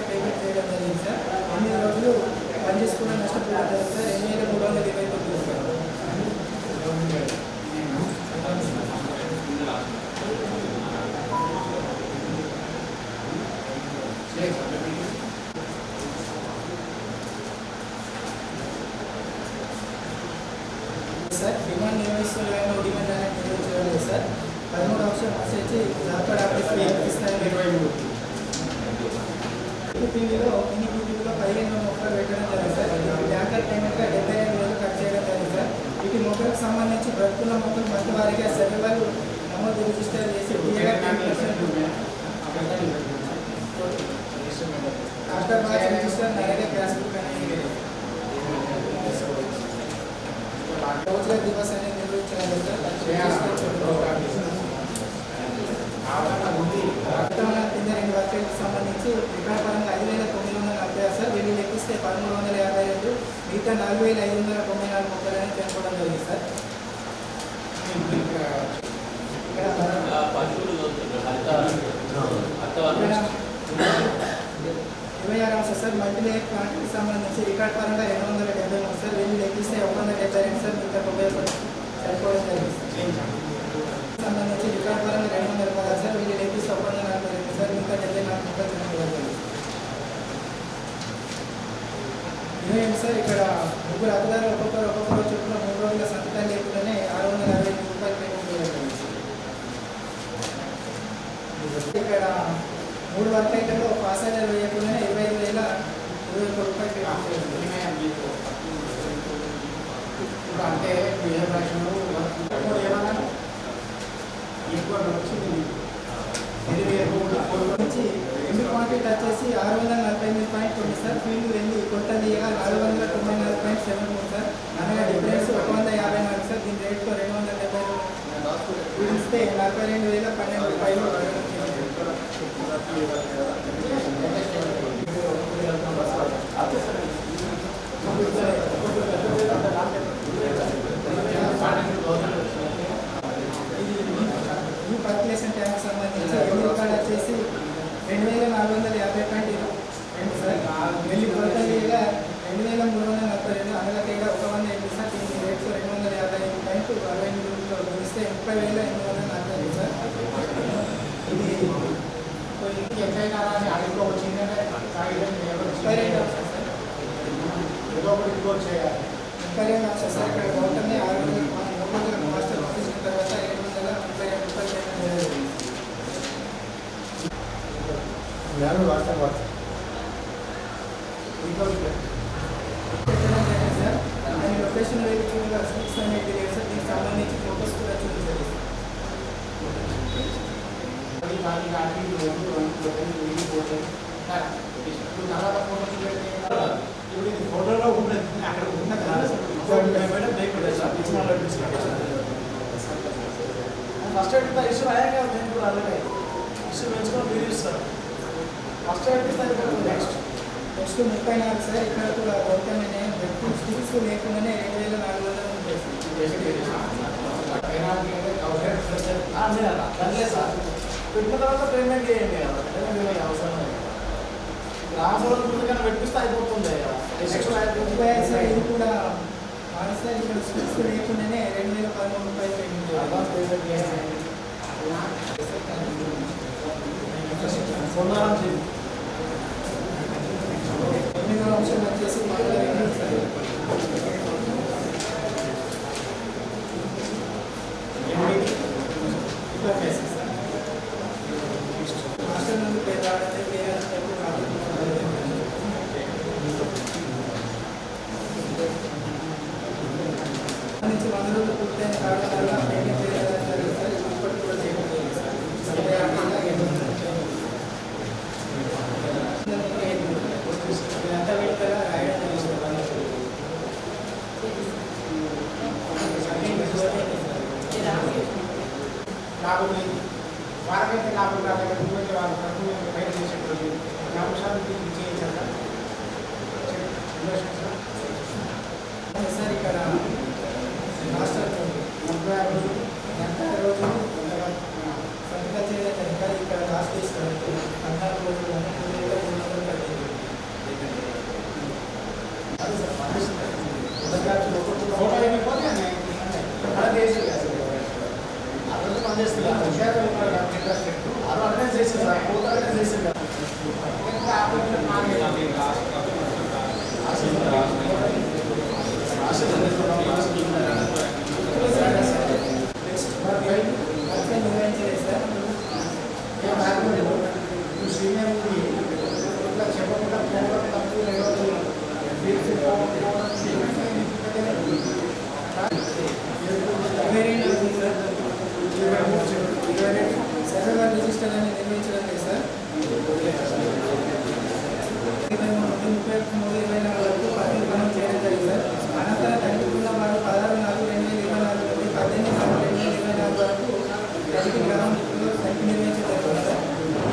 పేమెంట్ చేయడం జరిగింది సార్. 8 రోజులు పనిచేసుకున్న నష్టపోవడం జరిగింది సార్. 8,329 రూపాయలు. సార్ డిమాండ్ నిర్వహిస్తున్న డిమాండ్ అనేది నిర్వహించలేదు సార్. 13వ అంశం వచ్చేసి జాతర ఆఫీస్ ఇస్తారని 23 టీవీలో మినీ టీవీలో 15 మొక్కలు పెట్టడం జరిగింది సార్. బ్యాంకర్ పేమెంట్గా 75,000 కట్ చేయడం జరిగింది సార్. వీటి మొక్కలకు సంబంధించి బ్రతుకున్న మొక్కలు మంచి వారికి సర్వేలు నమోదు రిజిస్టర్ చేసి ఆఫ్టర్ మార్చ్ రిజిస్టర్ అలాగే గ్యాస్ బుక్ అనేది రోజుల దివస్ అనేది నిర్వహించడం కింద 2 వర్గాలకు సంబంధించి రికార్డ్ పరంగా 5,940 సార్. వీళ్ళు లెక్కిస్తే 1,352, మిగతా 4,594 మొక్కలని పేర్కొనడం జరిగింది సార్. ఇరవై 26వ అంశం సార్. మల్టీలేయర్ ప్లాంట్కి సంబంధించి రికార్డ్ పరంగా 273 సార్. వీళ్ళు లెక్కిస్తే 172 సార్. మిగతా 90 సరిపోవడం జరిగింది సార్. సంబంధించి రికార్డ్ పరంగా 216 సార్. వీళ్ళు లెక్కిస్తే 142 సార్. మిగతా 74 మొక్కలు చనిపోవడం జరిగింది. ఇదే సార్. ఇక్కడ ముగ్గురు అధికారులు ఒక్కొక్కరు చొప్పున 3 రోజుల సంతకాలు లేకుండానే 655 రూపాయలు పేమెంట్ చేయడం జరిగింది. ఇక్కడ 3 వర్క్ ఐటెంలో పాసెంజర్ వేయకుండానే 25,021 రూపాయలు పేమెంట్ చేయడం జరిగింది. అంటే ఏ భాషలో ఏమన్నా ఎక్కువ వచ్చింది నుంచి ఎండు క్వాంటిటీ వచ్చేసి 648.9 సార్. ఫీల్డ్ వెళ్ళి కొత్త దిగగా 494.73 సార్. అనగా డిఫరెన్స్ 154 సార్. దీని రేట్తో 270 ఇస్తే 42,012 రూపాయలు ఈ పర్క్యులేషన్ ట్యాంక్ సంబంధించి ఎండు కార్డు వచ్చేసి 2,450.2 సార్. వెళ్ళి కొత్త దిగగా 2,342 అనగా తేడా 180 సార్. దీని రేట్స్ 255.68 గుణిస్తే 30,845 సార్. ఇది ఎక్కడైనా అడిగిలో వచ్చిందంటే ఎక్స్పైరీ ఆప్షన్ సార్. ఏదో ఒకటి ఇంకోటి చేయాలి. Expiry option sir. ఇక్కడ గవర్నమెంట్ 6 రోజుల మాస్టర్ ఆఫీస్ తర్వాత 732 రూపాయలు చేయడం నేను వాట్సాప్ సార్. దాని లొకేషన్ చూడగా 680 సార్. దీనికి సంబంధించి ఫోటోస్ కూడా చూపించారు తర్వాత ఫోటోలో ఉన్నది అక్కడ ఫస్ట్ ఎయిడ్ ఇష్యూ అయ్యాక నేను కూడా అలాగే ఇష్యూ పెంచుకొని మీరు ఇస్తారు. First aid next 34 sir. ఇక్కడ కూడా గవర్నమెంట్ స్టిక్స్ లేకుండానే 2,400 సార్ పెట్టిన తర్వాత పేమెంట్ చేయండి కదా, పేమెంట్ అవసరం లేదు. రామసరం ముందుకన్నా పెట్టిస్తే అయిపోతుంది కదా. సార్ ఇది కూడా సార్ ఇక్కడ స్కూల్స్ లేకుండానే 2013 రూపాయలు పేమెంట్ అడ్వాన్స్ పేమెంట్ చేయండి. పొందాలని చెప్పి 8వ అంశం వచ్చేసి మాస్టర్ నుండి పేరు రావడం నుంచి 100 రోజులు పూర్తయిన కారణం వల్ల పేమెంట్ చేయడం జరిగింది సార్. ఇప్పటికి కూడా చేయడం జరిగింది సార్. ఇదంతా విడతగా రాయడం జరిగింది. లాభం లేదు, వారికైతే లాభం రాలేదు, నువ్వైతే వాళ్ళు తక్కువ బయట చేసేటప్పుడు అంశాలు చేయించారు సార్ ఇక్కడ మాస్టర్ 36 రోజులు సంతకాలు చేయడం జరిగింది. ఇక్కడ లాస్ట్ తీసుకొని 14 రోజులు 3,300 ఫోటో అయిపోతే అలా చేసి అర్థం పనిచేస్తుంది. అలా అటెండెన్స్ చేసింది సార్, ఫోటో అటెండెన్స్ చేసింది కదా. నిర్వహించలేదు సార్. సీనియర్ ఇట్లా చెప్పకుండా పోవడం తప్పు సర్వర్ రిజిస్టర్ అని నిర్వహించడం లేదు సార్. 31/3/2024 వరకు పనులు చేయడం జరిగింది సార్. అనంతరం తనిఖీలో వారు 16/4/2024 నుండి 18/4/2024 వరకు తనిఖీ గ్రామంలో తనిఖీ నిర్వహించడం జరిగింది సార్.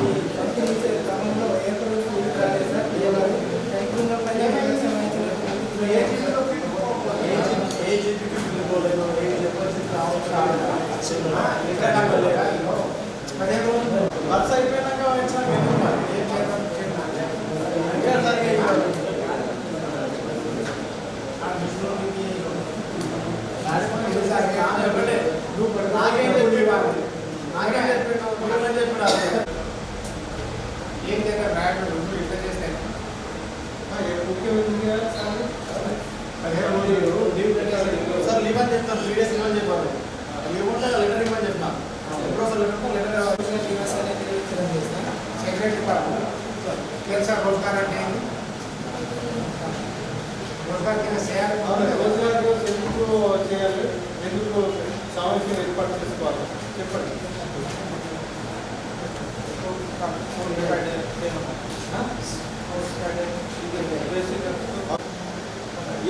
ఈ తనిఖీ చేసే క్రమంలో ఏ రోజు కూలి రాలేదు సార్. వారు తనిఖీలో పైన నిర్లక్ష్యం బస్ అయిపోయినాక వచ్చినాక ఎందుకు మరి? ఏం చేద్దాం? ఇంకా సరిగ్గా ఇవ్వాలి. నాకేం చెప్పేవాడు, నాకేం చెప్పినావు, నువ్వేమని చెప్పినావు? ఏం దగ్గర రాయడం రెండు ఇట్లా చేస్తే సార్ లీవ్ అని చెప్తాను, 3 days లీవ్ అని చెప్పాను. లీవ్ ఉంటే లెటర్ ఇవ్వని చెప్తాను. ఎప్పుడో సార్ లెటర్ సెక్రటరీ పార్టీ తెలుసా రోజ్గార్ అంటే ఏంటి? రోజ్గార్ కింద చేయాలి. రోజుగారు ఎందుకు చేయాలి, ఎందుకు సమావేశం ఏర్పాటు చేసుకోవాలి చెప్పండి.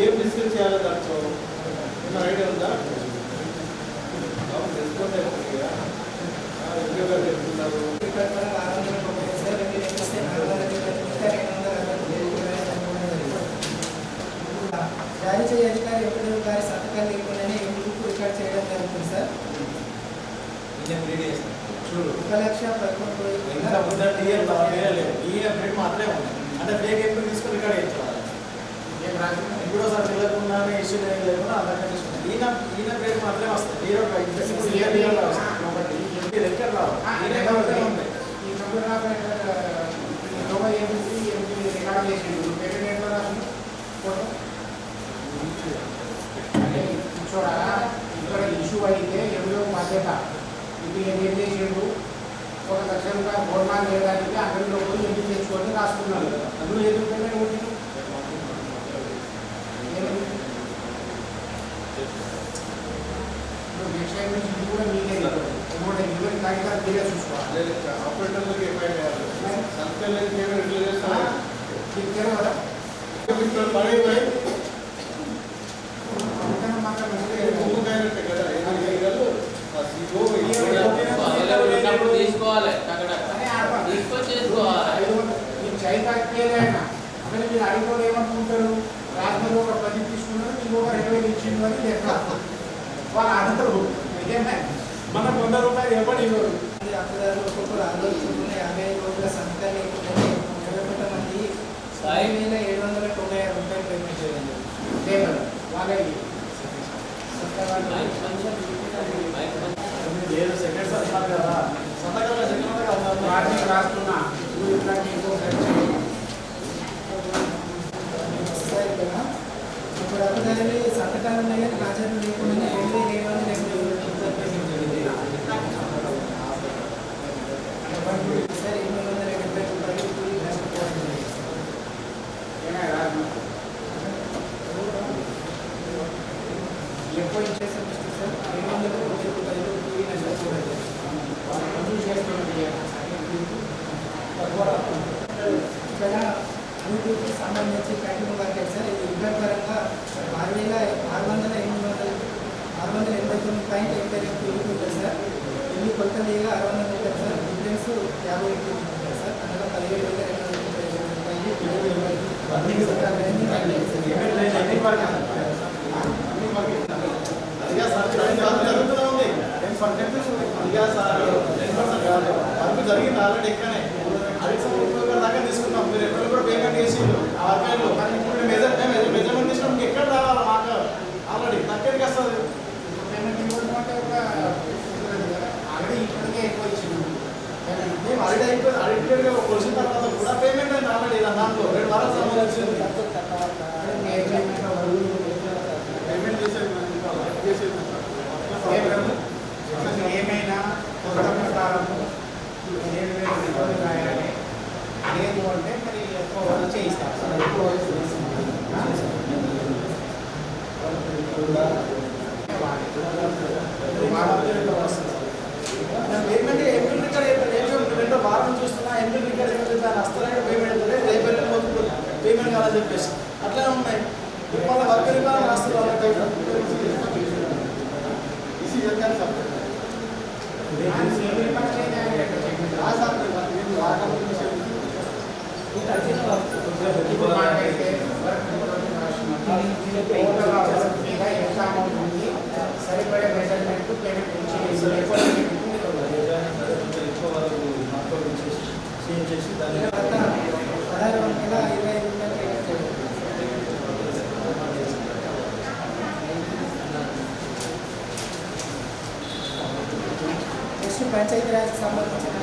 ఏం డిస్కస్ చేయాలో దాంట్లో ఏమైనా ఐడియా ఉందా? రెస్పాండ్ అయిపోతుంది కదా, ఉద్యోగాలు చెప్తున్నారు. జారీ చేయ అధికారి ఎప్పుడు గారి సంతకాలు లేకుండానే ఎందుకు రికార్డ్ చేయడం జరుగుతుంది సార్. చూడు 1,11,11,000 ఇంకా ముందర డిఎల్ మాత్రమే ఉంది. అంటే ఫేక్ ఎంపీ తీసుకుని రికార్డ్ చేయించాలి. ఏం రాదు. ఇప్పుడు సార్ తెలియకుండానే ఇష్యూ లేకుండా అందరికీ తీసుకుంటాం. ఈయన పేరు మాత్రమే వస్తుంది. ఈ లోగా ఏమిటి రికార్డ్ చేసిండు పేమెంట్ ఎట్లా రాసిండు ఫోటో అంటే కూర్చోడా ఇక్కడ ఇష్యూ అయితే ఎవరో బాధ్యత. ఇప్పుడు ఏం చేసిండు 1 లక్ష రూపాయలు గవర్నమెంట్ చేయడానికి అందరిలో పోయి ఎందుకు తెచ్చుకొని రాసుకున్నాడు కదా. అందులో ఏదో పేమెంట్ కొట్టిండు. ఇప్పుడు నెక్స్ట్ టైం నుంచి ఇది కూడా మీకే కూడా ఇవన్నీ కాగితాలు మీరే చూసుకోవాలి. ఆపరేటర్లకు ఏమైనా సంస్థలకి ఏమైనా రిలీజ్ మీకు తెలియదా? పని మాత్రం ముందుకైనట్టే కదా. ఉన్నప్పుడు తీసుకోవాలి, అక్కడ తీసుకొని చేసుకోవాలి. మీరు చైతన్యమైనా అక్కడ మీరు అడిగిన ఏమనుకుంటారు? రాజధాని ఒక 10 తీసుకున్నారు, మీకు ఒక 20 ఇచ్చిండు అని లెక్క. వాళ్ళు అడగరు. నిజమే మన 100 రూపాయలు ఎవరు ఇవ్వరు. జాతీయదారులు ఒక్కొక్కరు 6 రోజులు చొప్పున 55 రోజుల సంతకం లేకుండానే 21 మంది 5,796 రూపాయలు పేమెంట్ చేయాలి. లేబర్ వాళ్ళకి లేదు సెకండ్ సార్ అన్నారు కదా సంతకాల సెకండ్ వాటిని రాస్తున్నా నువ్వు ఇట్లాంటి ఇంకోసారి సార్ ఇక్కడ ఇప్పుడు అతని సంతకాలు ఉన్నాయి కానీ హాజరు లేకుండా 7,780 రూపాయలు పేమెంట్ చేయాలి. సార్ 870 రూపాయలు కూలీ నష్టపోవడం జరిగింది. ఎక్కువ ఇచ్చేసాం సార్ 790 రూపాయలు కూలీ నష్టపోవడం జరిగింది. ఇక్కడ యూట్యూబ్కి సంబంధించి ప్యాకింగ్ వర్క్ సార్ ఇది రికార్డ్ పరంగా 6,689.82 ఉంటుంది సార్. ఇల్లు కొత్త లీగా 600 ఉంటుంది సార్. డిఫరెన్స్ 50 ఉంటుంది సార్. అనగా 17,780 జరిగింది ఆల్రెడీ ఎక్కనే దాకా తీసుకున్నాం. మీరు ఎక్కడ కూడా పేమెంట్ చేసి ఆ వర్గాల్లో మెజర్మెంట్ తీసుకున్నాం ఎక్కడ రావాలి మాకు ఆల్రెడీ తగ్గడికి వస్తుంది. పేమెంట్ ఇవ్వడం అంటే ఆల్రెడీ ఇప్పటికే ఎక్కువ ఇచ్చినాం. మేము ఆల్రెడీ అయిపోయింది. అడిగినట్టుగా కొలిసిన తర్వాత కూడా పేమెంట్ అయింది ఆల్రెడీ దాంట్లో 2 వారాలు సంబంధించింది పేమెంట్ చేసేది ఏమైనా కొత్త ప్రకారము 7,000 రూపాయలు రాయాలి. లేదు అంటే మరి ఎక్కువ వాళ్ళు చేయిస్తారు సార్. ఎక్కువ పేమెంట్ ఎంపీ రికార్డ్ వారం చూస్తున్నా ఎంపీ రికార్డ్ దాని అస్తరానికి పేమెంట్ అవుతుంది రేపు పేమెంట్ కావాలని చెప్పేసి అట్లనే ఉన్నాయి. వాళ్ళ వర్క్ రికార్డ్ రాస్తున్నారు ఇప్పుడు మాకైతే ఎంత అమౌంట్ ఉంది సరిపడే మెజర్మెంట్ పేమెంట్ చేసి దాన్ని 16,25 రూపాయలు పేమెంట్ చేయాలి. నెక్స్ట్ పంచాయతీరాజ్కి సంబంధించిన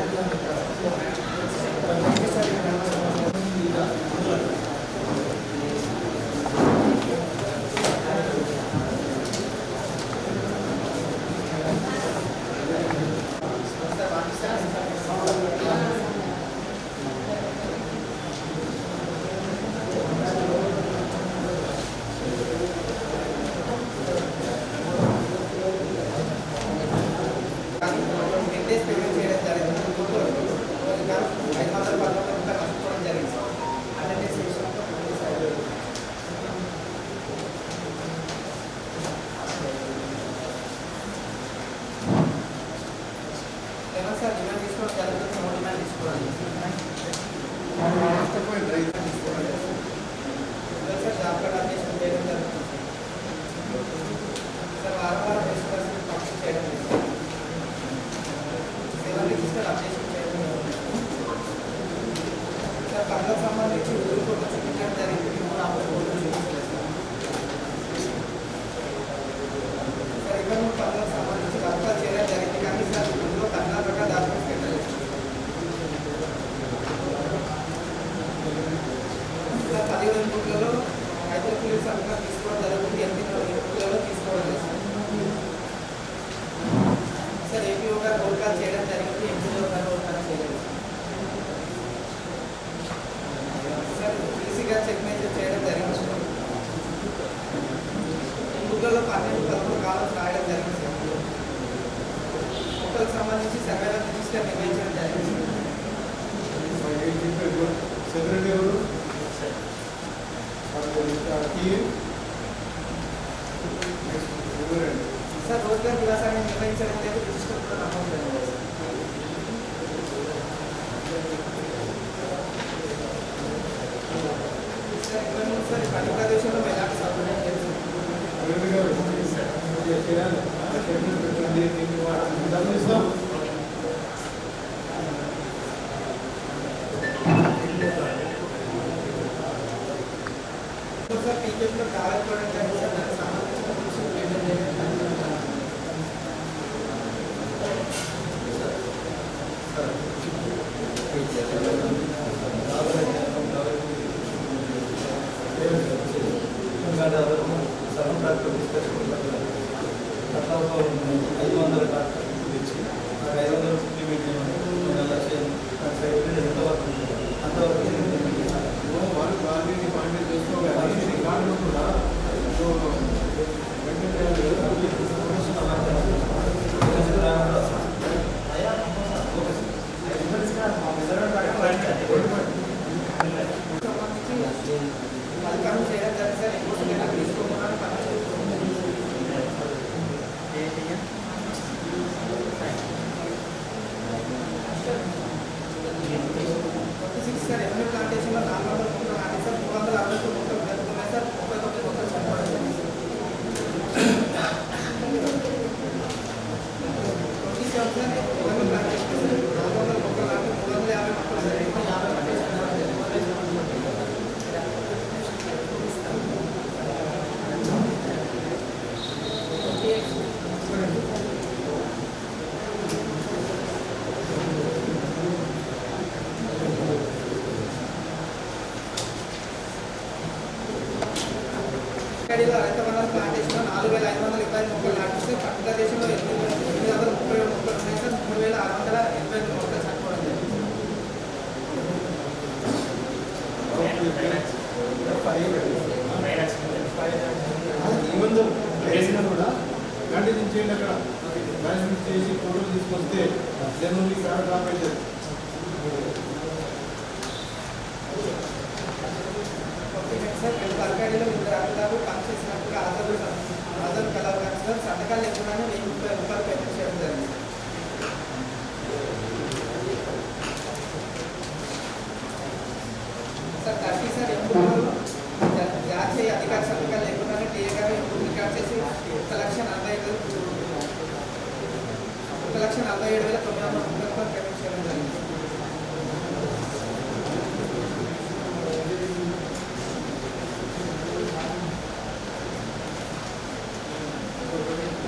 పేమెంట్ చేయడం జరిగింది. 500 రూపాయలు నష్టపోవడం జరిగింది. అటెండెన్స్ ఏమన్నా సార్ డిమాండ్ తీసుకోవడం జరుగుతుంది. 3 డిమాండ్ తీసుకోవాలి సార్. జాబ్ కార్డ్ అప్డేషన్ చేయడం జరుగుతుంది సార్. వారం వేసుకోవాల్సిన పంపిణీ చేయడం లేదు. 7 రిజిస్టర్ అప్డేషన్ చేయడం సార్. పనులకు సంబంధించి ఊరు ఫోటో చూపించడం జరిగింది. 3 అప్పుడు ఫోటో చూపించలేదు సార్. ఇక్కడ 3 పనులకు సంబంధించి వర్గాలు చేయడం జరిగింది కానీ సార్ ఇందులో కర్ణాటక డాక్యుమెంట్స్ పెట్టలేదు సార్. 15 కోట్లలో 5 కోట్ల సంఖ్య తీసుకోవడం జరుగుతుంది. 8 కోట్లలో తీసుకోవడం లేదు సార్. ఏపీ ఒక రోల్ కాల్ చేయడం జరిగింది. ఎంపీలో ఒక రోల్ కాల్ చేయలేదు సార్. ఈసీగా సిగ్నేచర్ చేయడం జరిగింది. బుక్లలో 12-13 కాలమ్స్ రాయడం జరిగింది సార్. బుక్లకు సంబంధించి సర్వేల రిజిస్టర్ నిర్వహించడం జరిగింది సెక్రటరీ ఎవరు సార్. రోజుగారు విలాసాన్ని నిర్వహించడం లేదు. రిజిస్టర్ కూడా నమోదు చేయలేదు సార్. 23 సార్. పని ప్రదేశంలో ఎలాంటి సౌకర్యం లేదు అట్లా ఒక 500 ట్రాక్టర్ తెచ్చి 500 ఇంప్లిమెంట్ చేయమని 2 నెలల ఎంతవరకు అంతవరకు వాళ్ళు క్వాలిటీ పాయింట్ చేసుకోవాలి రికార్డు కూడా అధికారం చేయడం జరిగింది సార్ ఎక్కువ నేను తీసుకోకుండా సార్ ఎవరి ప్లాంటేషన్లో 400 మొక్కలు నాటి సార్ 360 మొక్కలు జరుగుతున్నాయి సార్ 39 మొక్కలు చనిపోవడం 27 సార్ ఎవరి ప్లాంటేషన్ సార్ 400 మొక్కలు నాటి 350 మొక్కలు జరిగి 50 మంది ఇక్కడిలో రైతవనాల ప్లాంటేషన్లో 4520 మొక్కలు నాటిస్తే పక్కన దేశంలో 837 మొక్కలు ఉన్నాయి సార్ 3680 మొక్కలు చనిపోవడం జరిగింది. ఈవెన్ వేసినా కూడా కంటిన్యూ చేయండి అక్కడ మ్యానేజ్మెంట్ చేసి ఫోటోలు తీసుకొస్తే జనరల్ ఇక్కడ డ్రాప్ అవుతుంది. సార్ రెండు తరకాడీలో 2 అధికారులు పనిచేసినప్పుడు ఆధార్ కలవాలి సార్ సంతకాలు లేకుండానే 1030 రూపాయలు పేమెంట్ చేయడం జరిగింది. సార్ 30 సార్ ఎప్పుడు జాతీయ అధికార సంతకాలు లేకుండానే టీఏ గారు ఎప్పుడు రికార్డ్ చేసి 1,47,930 రూపాయలు పేమెంట్ చేయడం జరిగింది.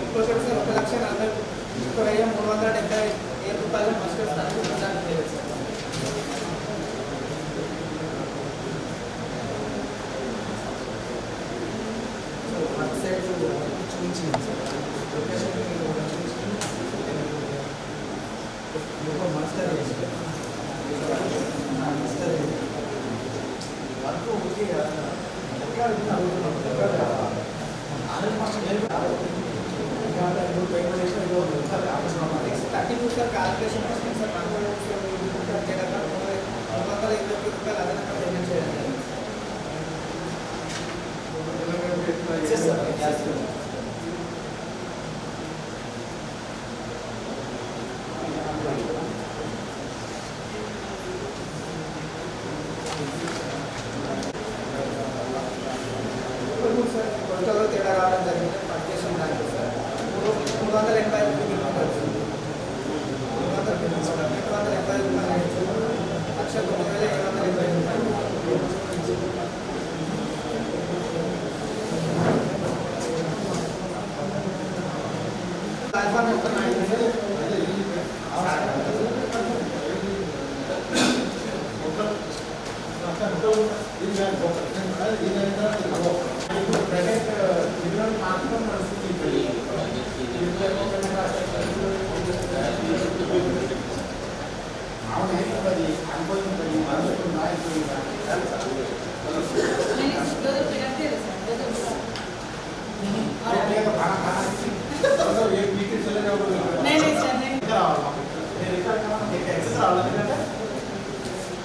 ఇంకోటి సార్ 1,40,377 రూపాయలు మస్టర్ స్థానం లేదు సార్. సార్ క్యాల్కులేషన్ వస్తుంది సార్ 320 రూపాయలు అదనంగా పేమెంట్ చేయడం సార్ కొలతలో తేడా రావడం జరిగింది పర్చేషన్ దానికి సార్ 380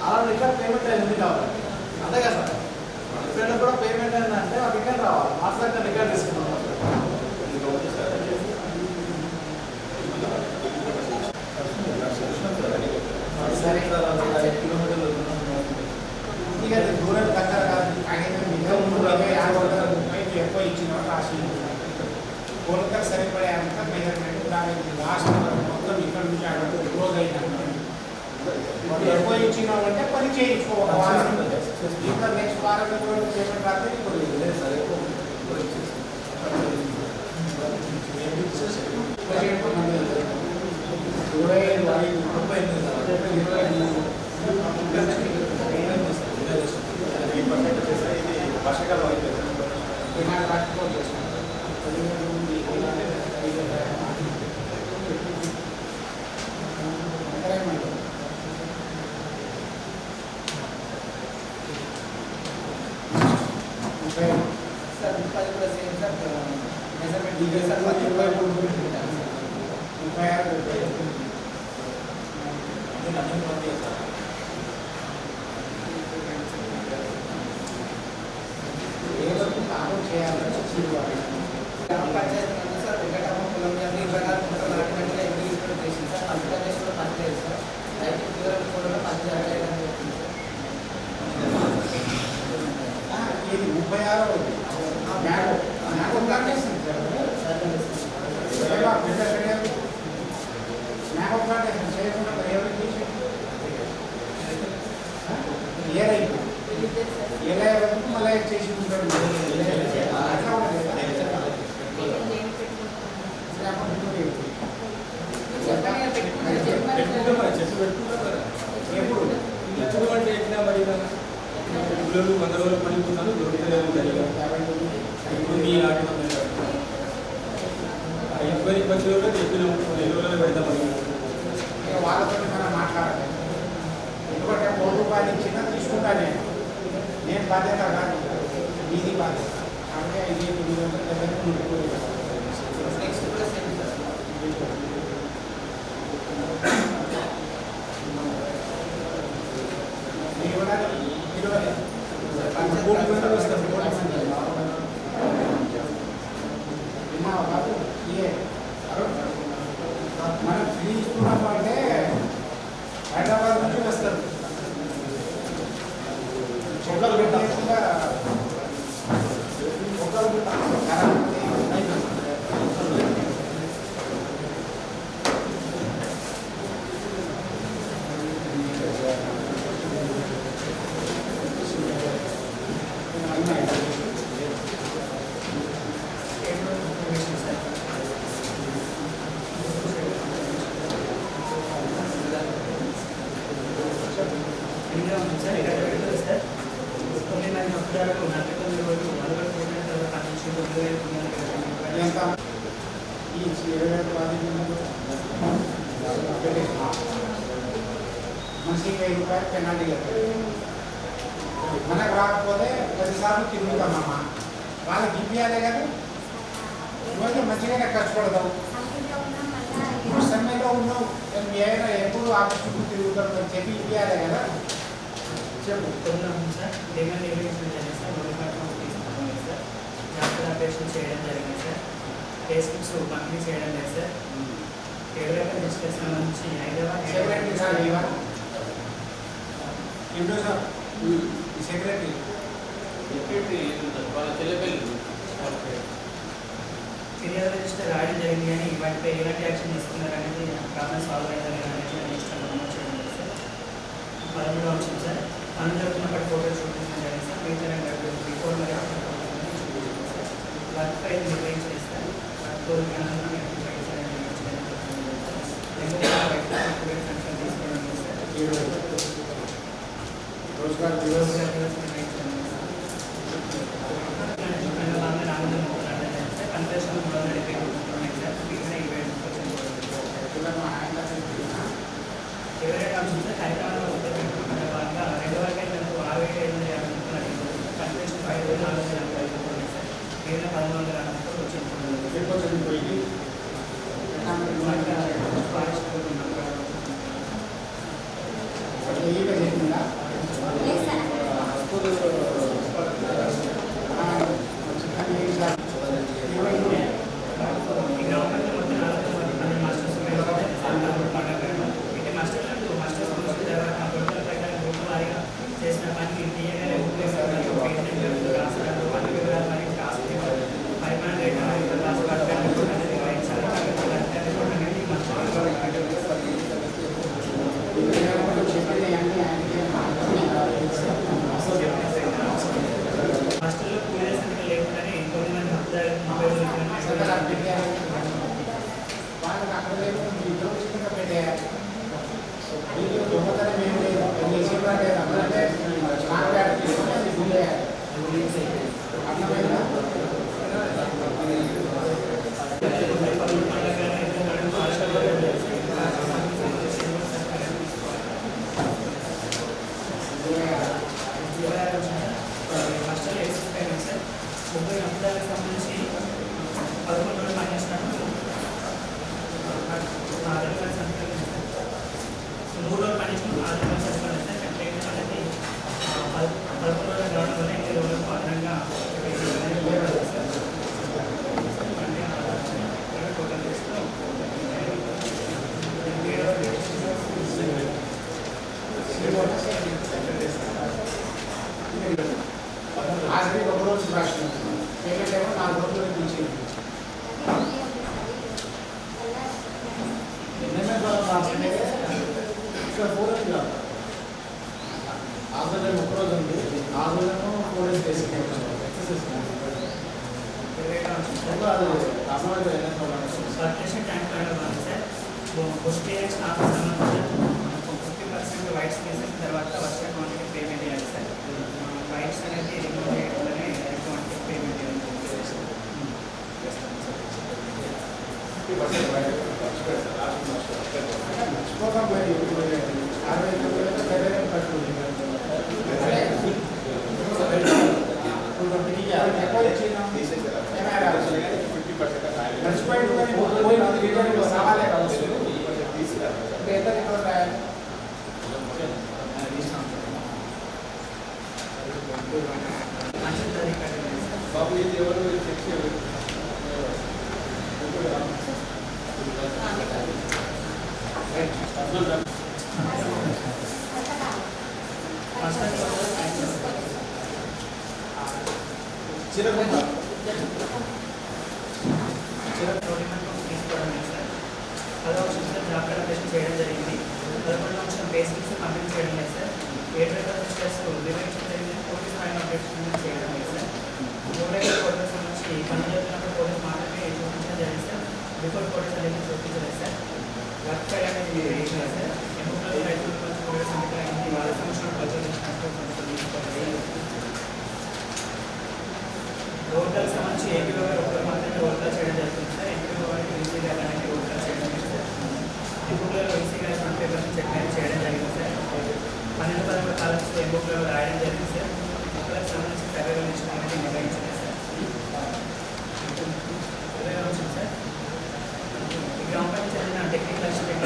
అలా రికార్డ్ పేమెంట్ అయింది కావాలి అంతే కదా సార్ ఫ్రెండ్ కూడా పేమెంట్ అయిందంటే ఆ రికార్డ్ రావాలి మాట్లాడితే రికార్డ్ తీసుకున్నాం ఇక దూరం దగ్గర కాదు ఎక్కువ ఇచ్చిన రాసి కోల్కతా సరిపడే అంత మెజర్మెంట్ దానికి లాస్ట్ మొత్తం ఇక్కడ నుంచి అక్కడ క్లోజ్ అయినా ఎక్కువ ఇచ్చినామంటే పని చేయించుకోవాలి ఇంకా నెక్స్ట్ వారంలో కూడా పేమెంట్ రాస్తే వర్షాకాలం అయిపోయింది డిమాండ్ రాకపోతే గ్రామ పంచాయతీ ఉంది సార్ వెంకటమ్మ పొలం 24 గుంటలు నాటినట్టుగా ఎంపీ రిపోర్ట్ చేసింది సార్ ఆంధ్రప్రదేశ్లో పని లేదు సార్ రైతు తీవ్ర కూడా పని జరగలేదని చెప్పింది సార్ ఇది 36 చేయకుండా ఎవరికి చేసి ఏ రైతు ఏ రైతు మళ్ళీ చేసి ఉంటాడు అట్లా ఉండదు ఎప్పుడు ఎప్పుడు అంటే ఎట్లా మరి పిల్లలు 100 రోజులు పనిపోతాను దొరుకుతలేదు ఇప్పుడు మీ ఆటో ఎంక్వైరీ పక్షులు చెప్పినాం 2 రోజులు పెడతామని వాళ్ళతో మనం మాట్లాడాలి ఎందుకంటే 1 రూపాయలు ఇచ్చినా తీసుకుంటా నేను బాధ్యత కాదు ఇది బాధ్యత అంటే ఇది 900 దగ్గర ఉండిపోయింది నెక్స్ట్ కూడా సేమ్ సార్ మనం ఫ్రీ ఇస్తున్నాము అంటే హైదరాబాద్ నుంచి వస్తారు చెట్లకు పెట్టకుండా మనిషికి 1000 రూపాయలు పెనాల్టీ మనకు రాకపోతే 10 సార్లు తిరుగుతామమ్మా వాళ్ళకి ఇప్పియాలే కదా ఇవన్నీ మంచిగానే ఖర్చు పెడదాం ఇప్పుడు సమ్మెలో ఉన్నావు మీ అయినా ఎప్పుడు ఆఫీస్ చుట్టూ తిరుగుతారు అని చెప్పి ఇప్పియాలే కదా చెప్పు సార్ డిమాండ్ ఎలిమినేషన్ జరిగింది సార్ నోటిఫికేషన్ తీసుకున్నాం సార్ జాబ్ అప్డేషన్ చేయడం జరిగింది సార్ పే స్లిప్స్ పంపిణీ చేయడం లేదు సార్ ఎవరైనా డిస్కషన్ నుంచి సెక్రటరీ సార్ ఇవా ఏంటో సార్ సెక్రటరీ వాళ్ళ చెల్లెపల్లి ఫిర్యాదు రిజిస్టర్ రాయడం జరిగింది కానీ వాటిపై ఎలాంటి యాక్షన్ తీసుకున్నారు అనేది ప్రాబ్లమ్ సాల్వ్ అయిందని అనేది రిజిస్టర్ నమోదు చేయడం లేదు సార్ 13వ అంశం సార్ పనులు జరుగుతున్నప్పటి ఫోటో చూపించడం జరిగింది సార్ మిగతా బిఫోర్ మరి ఆఫ్టర్ సార్ వర్క్ ఫైల్ నిర్వహించలేదు సార్ रोजगार సంబంధించి 11 కూడా అది కామన్ సర్క్యులేషన్ ట్యాంక్ పైన బాగుంది సార్. బుష్ క్లియరెన్స్ ఆఫీస్ సంబంధించిన 50% వైట్ స్పేసెస్ తర్వాత వచ్చే క్వాంటిటీ పేమెంట్ చేయాలి సార్. వైట్స్ అనేది రిమూవ్ చేయడంలోనే క్వాంటిటీ పేమెంట్ చేయాలి. మర్చిపోతాం మరి 60 వేరే పట్టుకుంటుంది మర్చిపోయి సవాలే కావచ్చు బాబు ఇది ఎవరు చెక్ చేయాలి చిరకుండా జాబ్ అప్లికేషన్ చేయడం జరిగింది. 11 నిమిషం బేసిక్స్ కంప్లీట్ చేయడం లేదు సార్. 7 రిజిస్టర్స్ రివైజ్ జరిగింది. పోలీస్ ఫైన్ అప్డేషన్ చేయడం లేదు సార్. ఓవరాల్ కోర్టర్స్ నుంచి పని చేస్తున్నప్పుడు పోలీస్ మాత్రమే చూపించడం జరిగింది సార్. బిఫోర్ కోర్టర్స్ అనేది చూపించలేదు సార్. వర్క్ ఫైల్ అనేది వేయలేదు సార్. ఎంప్లాయీ రైతుల నుంచి కూడా సమితి అయింది. వాళ్ళ సంవత్సరం ఓవర్కాల్ సంబంధించి ఏపీఓ గారు ఒకరు మాత్రమే ఓవర్కాల్ చేయడం జరుగుతుంది సార్. ఎంపీఓ గారికి ఈసీ గారు అనేది ఓవర్కాల్ చేయడం లేదు సార్. ఎంబుక్లలో ఈసీ గారి ఫ్రంట్ పేపర్స్ చెక్ చేయడం జరిగింది సార్. 12-13 కాలమ్స్ ఎంబుక్లో రాయడం జరిగింది సార్. మొక్కలకు సంబంధించి సర్వే నుంచి అనేది నిర్వహించలేదు సార్. సార్ ఈ గ్రామ పంచాయతీ చెందిన టెక్నికల్ అసిస్టెంట్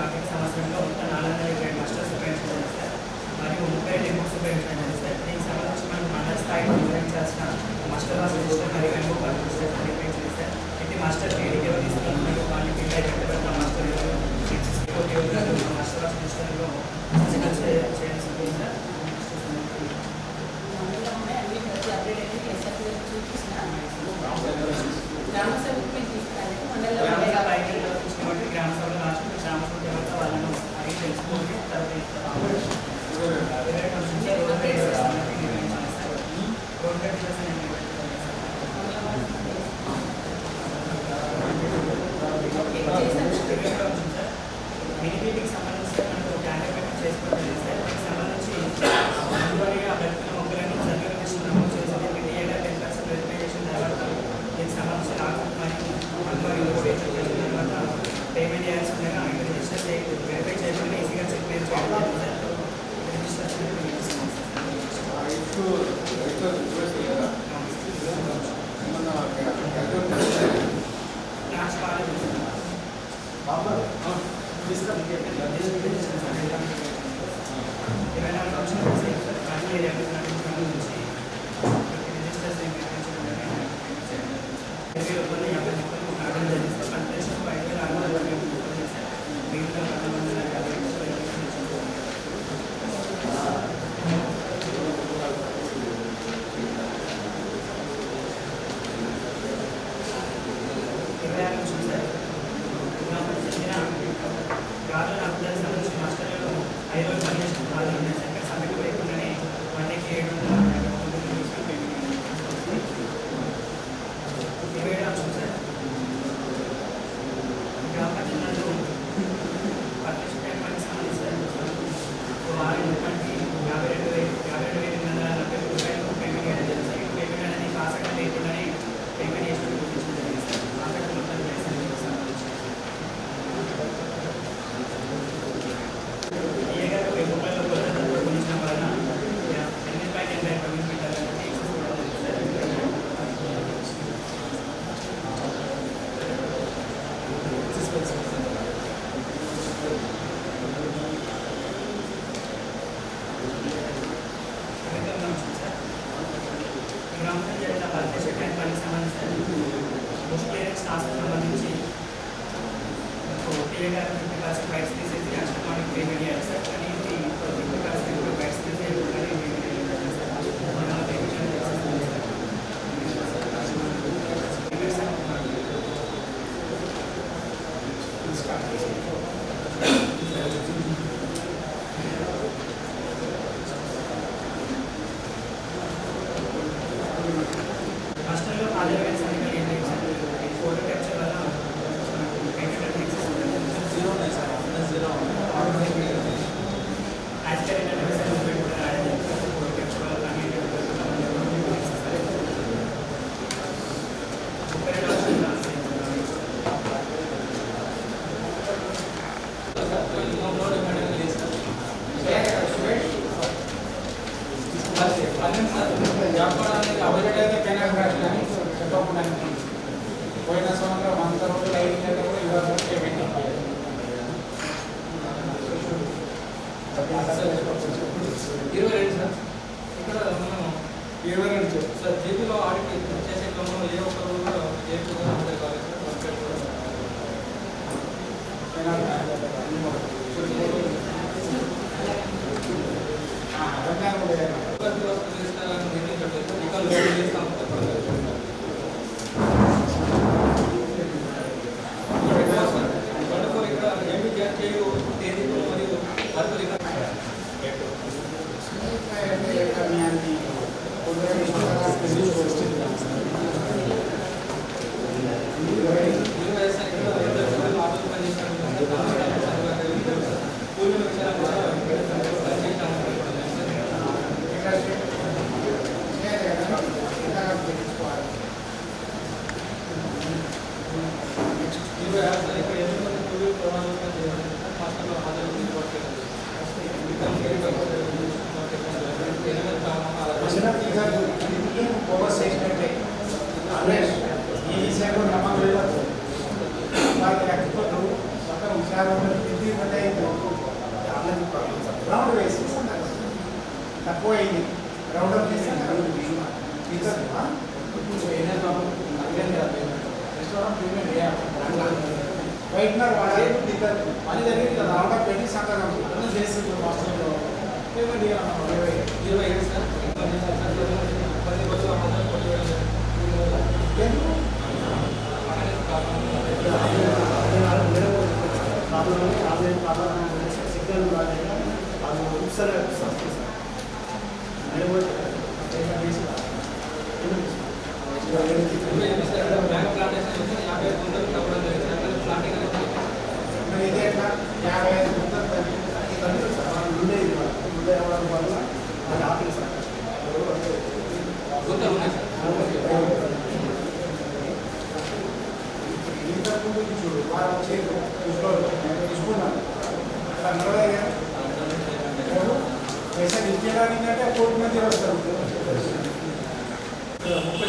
ఆర్థిక సంవత్సరంలో 420 మాస్టర్స్ ఉపయోగించాలి సార్. మరియు 30 డెమోస్ ఉపయోగించాలి సార్. దీనికి సంబంధించి మనం మండల స్థాయిలో నిర్వహించాల్సిన మాస్టర్ వాస్ రిజిస్టర్ మరియు ఎంఓ రిజిస్టర్ నిర్వహించాలి సార్. ఇది మాస్టర్ ఫీల్డ్ ఎవరు తీసుకుంటున్నారు వాళ్ళని ఫీల్డ్ అయిపోయిన మాస్టర్ మాస్టర్ వాస్ రిజిస్టర్లో చేయాల్సి ఉంటుంది సార్. గ్రామ సభకు తీసుకురాలి మండలంలో గ్రామ సభలో రాష్ట్ర గ్రామ సభ ఎవరితో వాళ్ళను అడిగి తెలుసుకోండి. మినిపీటీకి సంబంధించి మనకు క్యాండిడేట్ చేసుకోవడం సార్. దీనికి సంబంధించి అభ్యర్థుల మొక్కలను సర్వే నమోదు చేసి మీడియా 10% వెరిఫై చేసిన తర్వాత దీనికి సంబంధించిన ఆర్డర్ మరియు తర్వాత పేమెంట్ చేయాల్సి ఉండగా ఆయన రిజిస్టర్ వెరిఫై చేయకుండా ఈజీగా చెక్ చేయడం రిజిస్టర్ ఏమైనా ఫంక్షన్ రౌండ్ వేసి తక్కువ అయింది రౌండ్ అప్ చేసి వైట్నర్ వాడే పని జరిగింది కదా రౌండ్ అప్ పెట్టి సంతకం చేసి హాస్టల్లో పేమెంట్ 27 సార్ पैसा ఇచ్చేదానికంటే కోటి మంది వస్తారు 30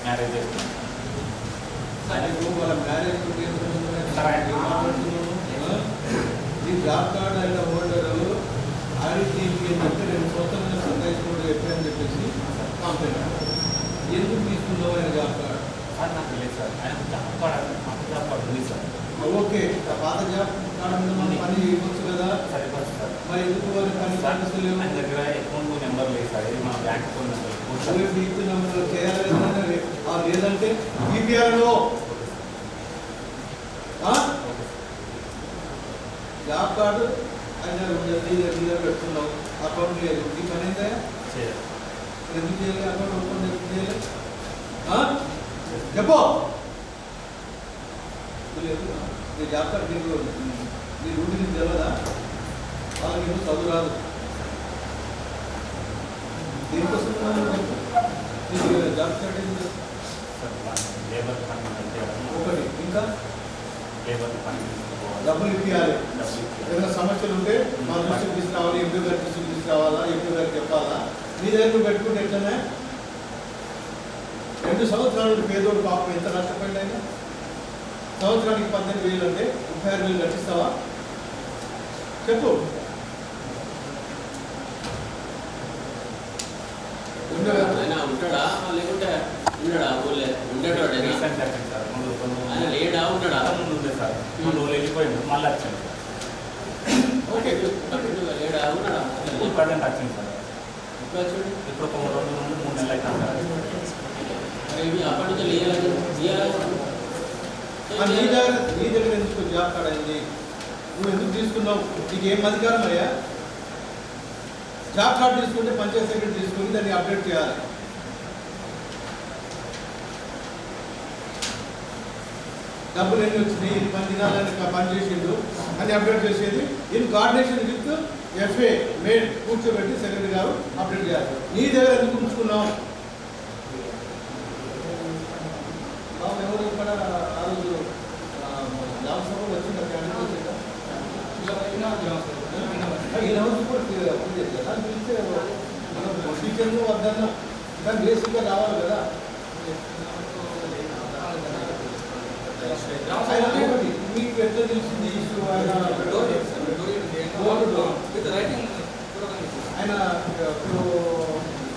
మ్యారేజ్ చేసుకున్నాం వాళ్ళ మ్యారేజ్ ఈ జాబ్ కార్డ్ అయిన హోల్డరు ఆడిటీకి ఏంటంటే 2 సంవత్సరాల సందేశం కూడా చెప్పారని చెప్పేసి కంప్లైంట్. ఎందుకు తీసుకుందాం ఆయన జాబ్ కార్డ్? సార్ నాకు లేదు సార్, ఆయన జాబ్ కార్డ్ ఉంది సార్. ఓకే, పాత జాబ్ కార్డు మీద మనం పని చేయవచ్చు కదా. సరిపోతుంది సార్. మరి ఎందుకు వాళ్ళు పని పంపిస్తలేము? ఆయన దగ్గర అకౌంట్ నెంబర్ లేదు సార్, ఇది మా bank account number. BP number చేయాలి లేదంటే ఈపీఆర్లో జాబ్ కార్డు ఆయన దగ్గర పెట్టుకున్నావు, అకౌంట్ లేదు, ఈ పని అయితే ఎందుకు చేయాలి? అకౌంట్ ఓపెన్ ఎందుకు చేయాలి చెప్పు. లేదు నీ జాబ్ కార్డు నీకు నీ రూట్ నీకు తెలియదా? వాళ్ళకి ఏమో చదువు రాదు. దీనికోసం నీకు జాబ్ కార్డు ఏంటి? ఒకటి ఇంకా డబ్బులు ఇప్పించాలి. ఏదైనా సమస్యలు ఉంటే మా దృష్టికి తీసుకురావాలి, ఎంపీ గారి దృష్టికి తీసుకురావాలా, ఎంపీ గారికి చెప్పాలా. నీ దగ్గర నువ్వు పెట్టుకుంటే ఎట్లనే 2 సంవత్సరాల నుండి పేదోడు పాపం ఎంత నష్టపోయింది అయినా. సంవత్సరానికి 18,000 అంటే 36,000 కట్టిస్తావా చెప్పు. ఉంటాడా లేకుంటే ఉన్నాడా? ఉండేటోడే ఆయన లేడా ఉంటాడా? సార్ వెళ్ళిపోయింది, మళ్ళీ వచ్చాను సార్. ఓకే, లేడా ఉన్నాడా? ప్రజెంట్ వచ్చింది సార్. ఇప్పుడు ఒక 2 రోజుల నుండి 3 నెలలు అవుతాను సార్. అప్పటి నుంచి లేయాలని నీ దగ్గర ఎందుకు జాబ్ కార్డ్ అయింది? నువ్వు ఎందుకు తీసుకున్నావు? నీకు ఏం అధికారం అయ్యా? జాబ్ కార్డు తీసుకుంటే పంచాయత్ సెక్రటరీ తీసుకుని దాన్ని అప్డేట్ చేయాలి. డబ్బులు ఎన్ని వచ్చినాయి, 10 దినాలని పని చేసిండు అని అప్డేట్ చేసేది. In coordination with FA made కూర్చోబెట్టి సెక్రటరీ గారు అప్డేట్ చేయాలి. నీ దగ్గర ఎందుకు ఉంచుకున్నావు? ఎవరు ఇక్కడ ఆ రోజు గ్రామసభ వచ్చిందా? టీచర్లు వద్దన్నా కానీ బేసిక్గా రావాలి కదా. మీకు ఎట్లా తెలిసింది ఇష్యూ? ఆయన ఇప్పుడు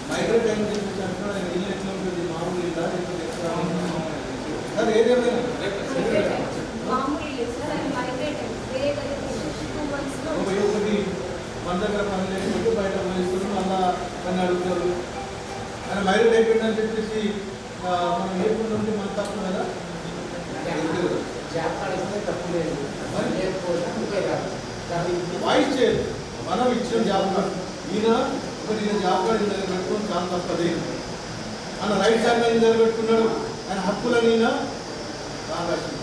మైగ్రేట్ అయిన చెప్పేసి అంటున్నాడు. ఆయన ఇల్లు ఎట్లా ఉంటుంది? మామూలు ఇల్లా సార్? ఏదేమైనా ఒకటి మన దగ్గర పని లేకపోతే బయట పోయిస్తారు, మళ్ళా పని అడుగుతారు. ఆయన మైగ్రేట్ అయిపోయిందని చెప్పేసి మనం లేకుండా ఉంటే మన తప్పు కదా. వాయిస్ చేయదు. మనం ఇచ్చిన జాబ్ కార్డు ఈయన జాబ్ కార్డు ఈయన దగ్గర పెట్టుకొని చాలా తప్పది. ఆయన రైట్ సైడ్ ఈయన దగ్గర పెట్టుకున్నాడు. ఆయన హక్కులని ఈయన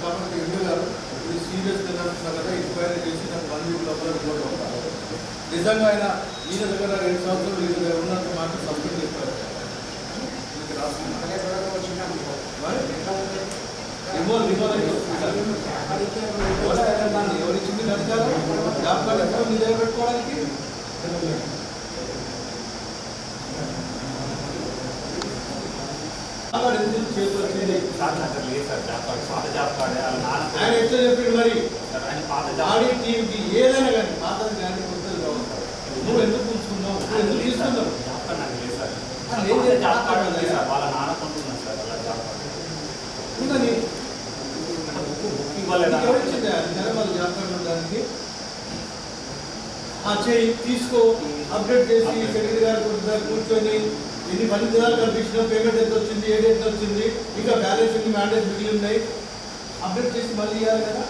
కాబట్టి ఎండు గారు ఇది సీరియస్ తిన్నట్టున్నారు కదా, ఎంక్వైరీ చేసి నాకు 1 వీక్ లోపల రిపోర్ట్ అవుతారు. నిజంగా ఆయన ఈయన దగ్గర 2 సంవత్సరాలు ఈయన దగ్గర ఉన్నంత మాట సబ్మిట్ చేస్తారు. ఎవరిచ్చింది అధికారం జాబ్ కార్డు ఎక్కడ నీ దగ్గర పెట్టుకోవడానికి? చేతులు వచ్చింది ఆయన ఎట్లా చెప్పిండు మరి? ఆడి టీంకి ఏదైనా కానీ పాతది కానీ కొత్తది కావాలి. నువ్వు ఎందుకు ఉంచుకున్నావు? ఎందుకు తీసుకున్నావు? ఎవరిచ్చింది వాళ్ళు జాబ్ కార్డు ఉండడానికి? చేయి తీసుకో, అప్డేట్ చేసి సెక్రటరీ గారు కూర్చొని ఎన్ని 10 దినాలు కనిపించినా పేమెంట్ ఎంత వచ్చింది, ఏ డేట్ వచ్చింది, ఇంకా బ్యాలెన్స్ ఎన్ని మ్యాండేజ్ మిగిలి ఉన్నాయి, అప్డేట్ చేసి మళ్ళీ ఇవ్వాలి కదా.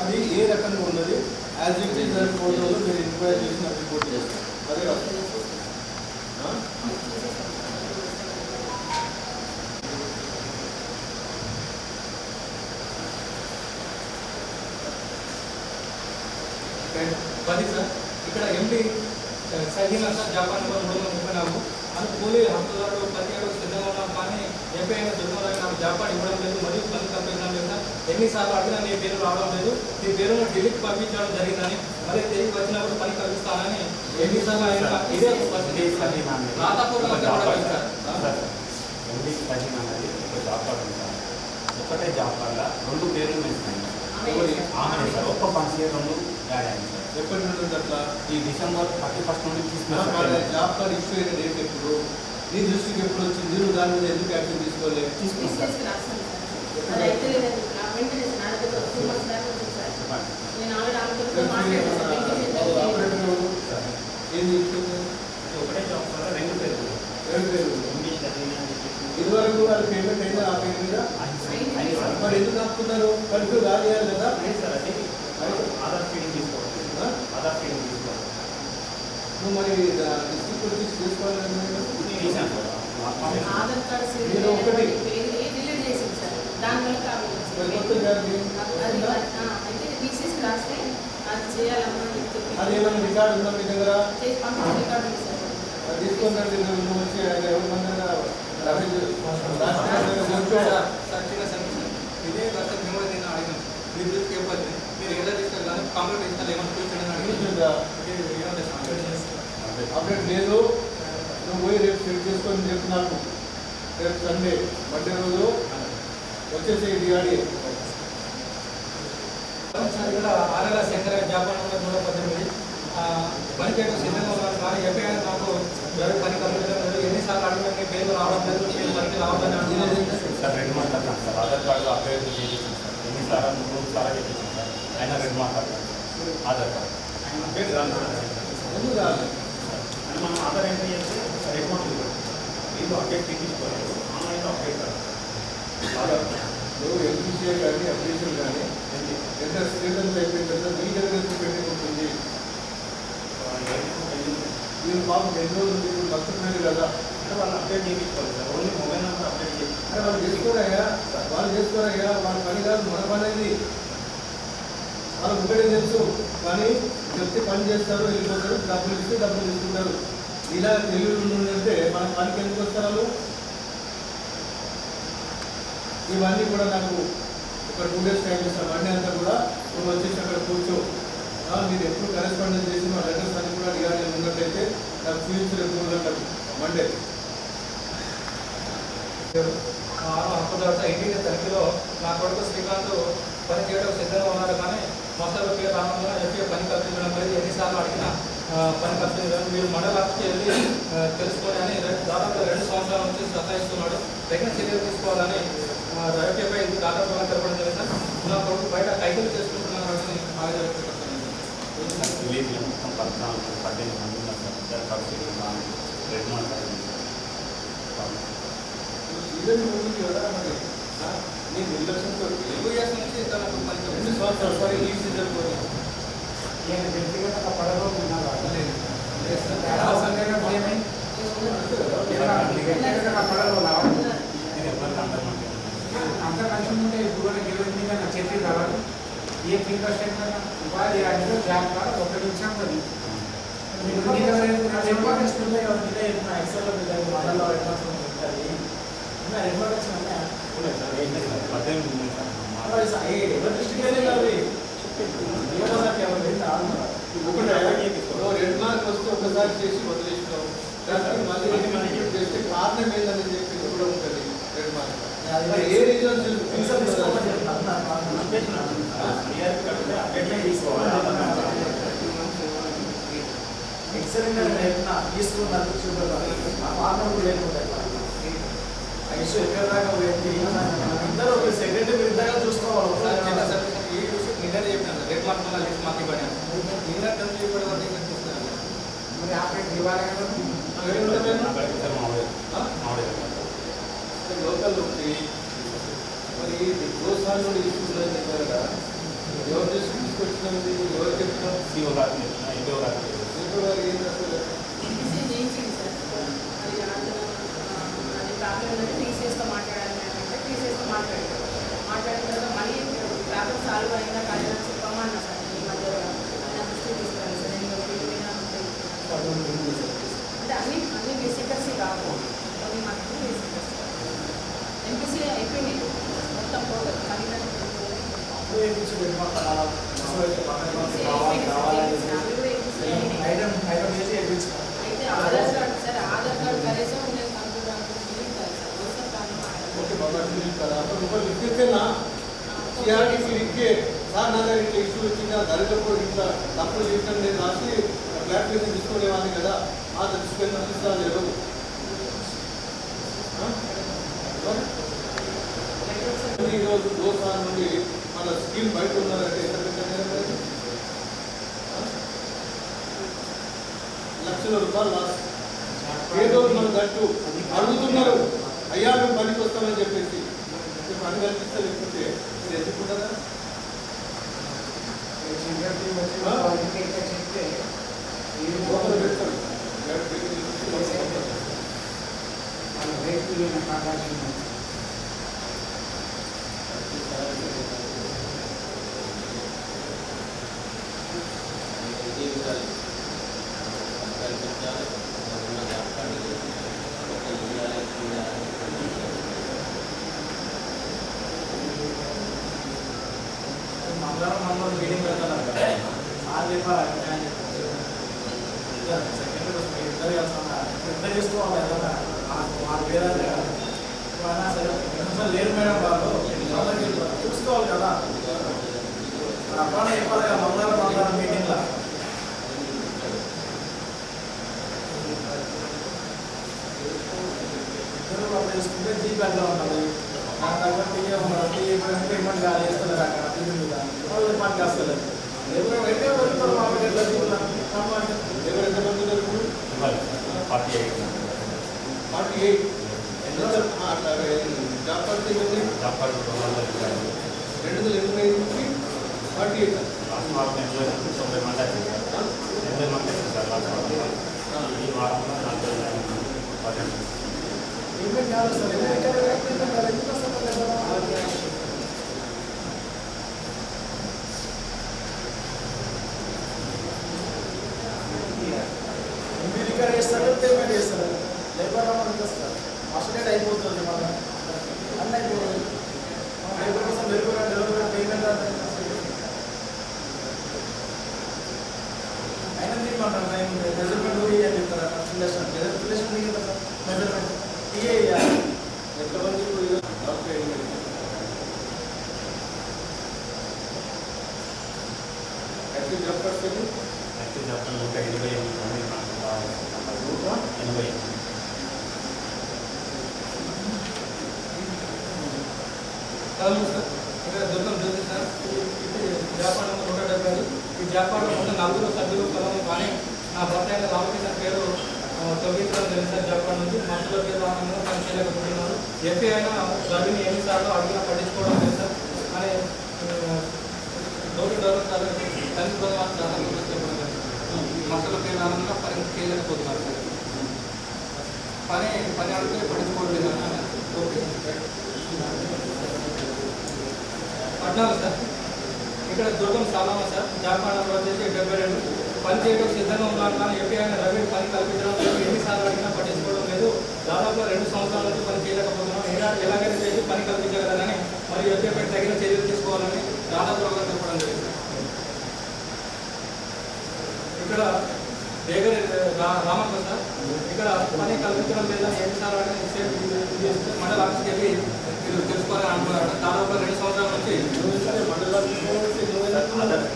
అది ఏ రకంగా ఉన్నది యాజ్ ఇట్ ఈస్ దాని ఫోటోలో మీరు ఎంక్వైరీ చేసి నాకు రిపోర్ట్ చేస్తారు. అదే కాదు పది సార్. ఇక్కడ ఎంపీ సైకిల్ సార్ జపాన్ 334 అని కూలీ హక్కుదారుడు ప్రతి ఏడు సిద్ధంగా ఉన్నాం. కానీ ఎంపీ అయినా జగన్ నాకు జాపాన్ ఇవ్వడం లేదు, మరియు పని పంపించడం లేదు సార్. ఎన్నిసార్లు అడిగినా నీ పేరు రావడం లేదు, నీ పేరును ఢిల్లీకి పంపించడం జరిగిందని, మరి తిరిగి వచ్చినప్పుడు పని కల్పిస్తానని ఎన్నిసార్లు అయినా ఇదే రాతపూర్వకంగా ఒక్కటే జాబ్ వల్ల 2 పేర్లు మెన్షన్ ఆమె ఆమె సార్ ఒక్క ఫంక్షన్ 2 యాడ్ అయింది సార్. ఎప్పటి నుండి ఉంది అట్లా ఈ డిసెంబర్ 31 నుండి తీసుకున్నారు సార్. జాబ్ కార్డ్ ఇష్యూ అయిన డేట్ ఎప్పుడు, నీ దృష్టికి ఎప్పుడు వచ్చింది, నువ్వు దాని మీద ఎందుకు యాక్షన్ తీసుకోలేదు? తీసుకున్నాం సార్. తీసేసి రాస్తాను సార్. అది అయితే లేదండి. నా వెంటనే సార్, నా దగ్గర 2 months దాకా వచ్చింది సార్. నేను ఆల్రెడీ ఆమెతో మాట్లాడాను సార్. ఏం చెప్తుంది? ఒకటే జాబ్ వల్ల 2 పేర్లు ఇంగ్లీష్ ఇదివరకు వాళ్ళు పేమెంట్ అయితే ఆ పేరు మీద అయింది సార్. మరి ఎందుకు ఆపుతున్నారు? కన్ఫ్యూ కాదు కదా. లేదు సార్, అది ఆధార్ ఫీడింగ్ తీసుకోవాలి. ఆధార్ ఫీడింగ్ తీసుకోవాలి. నువ్వు మరి డిస్ట్రిక్ట్ పోలీస్ చేసుకోవాలని తీసాను సార్. ఆధార్ కార్డు సేవ్ నేను ఒకటి- పేరు డిలీట్ చేసింది సార్. దానివల్ల ప్రాబ్లం మరి కొత్త జాబ్ అది అయితే తీసేసి రాస్తే అది చేయాలమ్మా అని చెప్పి అదేమన్నా రికార్డు ఉందా మీ దగ్గర? చేసి పంపించే రికార్డు ఉంది సార్. అది తీసుకుందండి నువ్వు వచ్చి ఆయన ఎవరి మందైనా రమేష్ ఇదే వర్షం మేము కూడా నేను అడిగాం మీ దృష్టికి ఇవ్వద్దు మీరు ఏదో తీసుకెళ్ళాలి కంప్లీట్ ఇస్తారు ఏమైనా చూపించండి అప్డేట్ లేదు. నువ్వు పోయి రేపు సెట్ చేసుకొని చెప్పు నాకు. రేపు సండే మండే రోజు వచ్చేసి డిఆర్డీ ఆరల శంకర జాపాన్ 118 పనిచేయడం సిద్ధంగా ఉన్నారు కానీ ఎఫ్ఐఆర్ నాకు పని కలుగుతుంది. ఎన్నిసార్లు అడిగిన పేరు రావడం లేదు, పేరు పనికి రావద్దని అడిగినది సార్ 2 మాట్లాడతాను సార్. ఆధార్ కార్డులో అప్డేట్ చేయించాను సార్. ఎన్నిసార్లు 3 సార్లు చేయించాను సార్. అయినా 2 మాట్లాడతాను ఆధార్ కార్డు పేరు రాదు. ఎందుకు రాదు? అని మనం ఆధార్ ఎంట్రీ చేస్తే అకౌంట్ వీళ్ళు అప్డేట్ తీసుకోలేదు. ఆన్లైన్లో అప్డేట్ కాదు. నువ్వు ఎన్పిసిఐ కానీ అప్లికేషన్ కానీ ఎంత స్టేటస్ అయిపోయిన తర్వాత మీ దగ్గర పెండింగ్ ఉంటుంది. మీరు పాపం ఎన్ని రోజులు ఇప్పుడు కష్టమైంది కదా. అంటే వాళ్ళు అప్డేట్ చేయించుకోవాలి sir. Only mobile number update చేయించుకోవాలి. అంటే వాళ్ళు చేసుకోరాయా, వాళ్ళ పని కాదు, మన పని అనేది. వాళ్ళకి ఒకటే తెలుసు కానీ చెప్తే పని చేస్తారు, వెళ్ళిపోతారు, డబ్బులు ఇస్తే డబ్బులు తీసుకుంటారు. ఇలా తెలివి అంటే మన పనికి ఎందుకు వస్తారు వాళ్ళు? ఇవన్నీ కూడా నాకు ఒక 2 days టైం ఇస్తాను. మండే అంతా కూడా నువ్వు వచ్చేసి అక్కడ కూర్చో. మీరు ఎప్పుడు కరెస్పాండెన్స్ చేసి మా లెటర్స్ అన్ని కూడా డిఆర్డీ ఉన్నట్లయితే నాకు ఫ్యూచర్ ఎప్పుడు ఉన్నట్టు మండే. హక్కు తర్వాత ఇంటికి తనిఖీలో నా కొడుకు శ్రీకాంత్ పని చేయడం సిద్ధంగా ఉన్నారు కానీ మొత్తం పేరు రావడంలో ఎఫ్ఐ పని కల్పించడం లేదు. ఎన్నిసార్లు అడిగినా పని కల్పించడం మీరు మండల ఆఫీస్కి వెళ్ళి తెలుసుకొని అని దాదాపు 2 సంవత్సరాల నుంచి సతాయిస్తున్నాడు. తగిన చర్యలు తీసుకోవాలని ఎఫ్ఐపై దాదాపు తెలపడం జరిగింది. నా కొడుకు బయట కైకులు చేసుకుంటున్నారని ఆవేదన విలేజ్లో మొత్తం 18 మంది ఉన్నారు సార్. ఇద్దరు కలిసి 2 మాట్లాడారు. సీజన్ మూవీ కదా మరి నేను నిర్లక్ష్యంతో 2 years నుంచి తనకు పని 2 సంవత్సరాలు సారీ ఈ సీజన్ కూడా నేను వ్యక్తిగత పడవ ఉన్నాను. ఇది ఎవరికి అందరూ అంత కలిసి ఉంటే ఇప్పుడు గెలిచింది కానీ చెప్పి రావాలి. ఏ ఫీల్డ్ స్టేట్ ఉపాధి అంటే జాబ్ కాదు 1 నిమిషం పని ఇంపార్టెన్స్ ఉంటాయి కాబట్టి ఇదే ఎక్సెల్లో మోడల్లో అడ్వాన్స్ ఉంటుంది. ఇంపార్టెన్స్ ఉన్నాయా? 18 ఉంది సార్. ఎవరి దృష్టికి వెళ్ళింది అవి ఒకటి 2 మార్క్ వస్తే ఒకసారి చేసి వదిలేసినావు. దానికి మళ్ళీ రిపీట్ చేస్తే కారణం ఏందని చెప్పి కూడా ఉంటుంది 2 మార్క్. ఏ రీజన్ ఎక్సలెంట్ తీసుకున్నట్టు చూడాలి. మార్పులు లేకుండా ఐసు ఎక్కడ దాకా పోయింది. ఇద్దరు ఒక సెకండ్ విరుద్ధంగా చూసుకోవాలి. ఈ విషయం నిన్న చెప్పినాను. రేపు మాత్రం లిస్ట్ మాకు ఇవ్వండి నిన్న టర్మ్ ఇవ్వడం వల్ల ఇంకా చూస్తున్నాను. మరి ఆపరేట్ ఇవ్వాలి లోకల్ ఒకటి మరి గోసాలు తీసుకుంటుందని చెప్పారు కదా. ఎవరు తీసుకొచ్చినది, ఎవరు చెప్తున్నాం? సిఓ గారు ఇంటో గారు ఏంటి అసలు చేయించింది సార్. అది అది ప్రాబ్లం ఏంటంటే టీసీఎస్తో మాట్లాడాలి అంటే టీసీఎస్తో మాట్లాడిన తర్వాత మళ్ళీ ప్రాబ్లం సాల్వ్ అయిందా కాలేదని చెప్పమా అన్నా సార్. ఈ మధ్య ఆయన దృష్టికి తీసుకురాలి సార్. నేను అంటే అన్ని బేసికర్సీ కావు, కొన్ని మాత్రం బేసికర్స్. ఎంపీసీ అయిపోయింది మొత్తం టోటల్ అయితే Aadhaar card sir. Aadhaar card కనీసం నేను కంప్యూటర్ ఓకే బాబా పిలుస్తారా అప్పుడు రూపాయలు ఇప్పిస్తేనా సిఆర్టీసీ ఇచ్చే సార్ నా దగ్గర ఇట్లా ఇష్యూ వచ్చిందా దళితులు ఇట్లా తప్పులు చేసిన నేను రాసి క్లారిఫికేషన్ తీసుకునేవాడిని కదా ఆ తీసుకొని అందిస్తా లేదు ఈరోజు దోసా నుండి మన స్కీమ్ బయట ఉన్నారంటే ఎంత పెట్టారు లక్షల రూపాయలు లాస్ ఏదో మన గట్టు అడుగుతున్నారు అయ్యా మేము పనికి వస్తామని చెప్పేసి పని కల్పిస్తే లేకపోతే మీరు ఎదుర్కొంటారా మంగళవారం మనం మీటింగ్ పెడతాను కదా సార్ చెప్పాలి సెకండ్ ఇద్దరు ఇద్దరు చేసుకోవాలి కదా మాకు వేరే అయినా సరే లేరు మేడం వాళ్ళు అందరికీ చూసుకోవాలి కదా అబ్బాయి చెప్పాలి కదా మంగళవారం మీటింగ్లో ఇద్దరు వాళ్ళు చేసుకుంటే జీప్ ఎట్లా ఉంటుంది పేమెంట్ కాదు వేస్తున్నారు అక్కడ వాళ్ళు మనకి వస్తుంది ఎవరైతే వెళ్తారు మాకు ఎట్లా ఎవరు ఎంతమంది ఉన్నారు 48 జాబ్ పడితే 285 నుంచి 48 లాస్ట్ వారం 90 మంది సార్ లాస్ట్ వారం ఈ వారంలో 40 పేమెంట్ కాదు సార్ ఎందుకు వస్తుంది మీరు ఇక్కడ వేస్తారు పేమెంట్ చేస్తారు లేబర్ మనకి వస్తారు మాస్టర్ అయిపోతుంది మన అన్నీ అయిపోతుంది లేబర్ కోసం డెలివరీ పేమెంట్ అయినా తీయమంటారు మెజర్మెంట్ అని చెప్తారా రిలేషన్ దిగుతారు సార్ మెజర్మెంట్ ఇవే ఎంతమంది active job person active job 188 మంది 80 సార్ ఇక్కడ దుర్గం జ్యోతి సార్ జాపాన్ 170 ఈ జాపాన్ మొత్తం 4 సభ్యులు కలవం కానీ నా భర్త అయిన రామకృష్ణ పేరు తొలగించడం జరిగింది సార్ జాపాన్ నుంచి మనుషుల పేరు రాకుండా పని చేయలేకపోతున్నారు ఎఫ్ఐ అయినా గడిని ఎన్నిసార్లు అడిగినా పట్టించుకోవడం లేదు సార్ అని డోర్ డోర్ సార్ తల్లి చెప్పడం జరిగింది మనుషుల పేరు రాకుండా పని చేయలేకపోతున్నారు సార్ పని అడిగితే పట్టించుకోవడం లేదు ఓకే పట్నాలు సార్ ఇక్కడ దుర్గం సాలమా సార్ జాపాన్ వచ్చేసి 72 పని చేయడం సిద్ధంగా ఉన్నారు కానీ ఏపీ అయిన రవి పని కల్పించడం ఎన్నిసార్లు అడిగినా పట్టించుకోవడం లేదు దాదాపు 2 సంవత్సరాల నుంచి పని చేయలేకపోతున్నాం ఎలాగైనా చేసి పని కల్పించగలరని మరియు ఏపీపై తగిన చర్యలు తీసుకోవాలని దాదాపుగా చెప్పడం జరిగింది ఇక్కడ దగ్గర రామకృష్ణ సార్ ఇక్కడ పని కల్పించడం లేదని ఎన్నిసార్లు అడిగిన మండల ఆఫీస్కి వెళ్ళి మీరు తెలుసుకోవాలని అనుకున్నారు దాదాపు 2 సంవత్సరాల నుంచి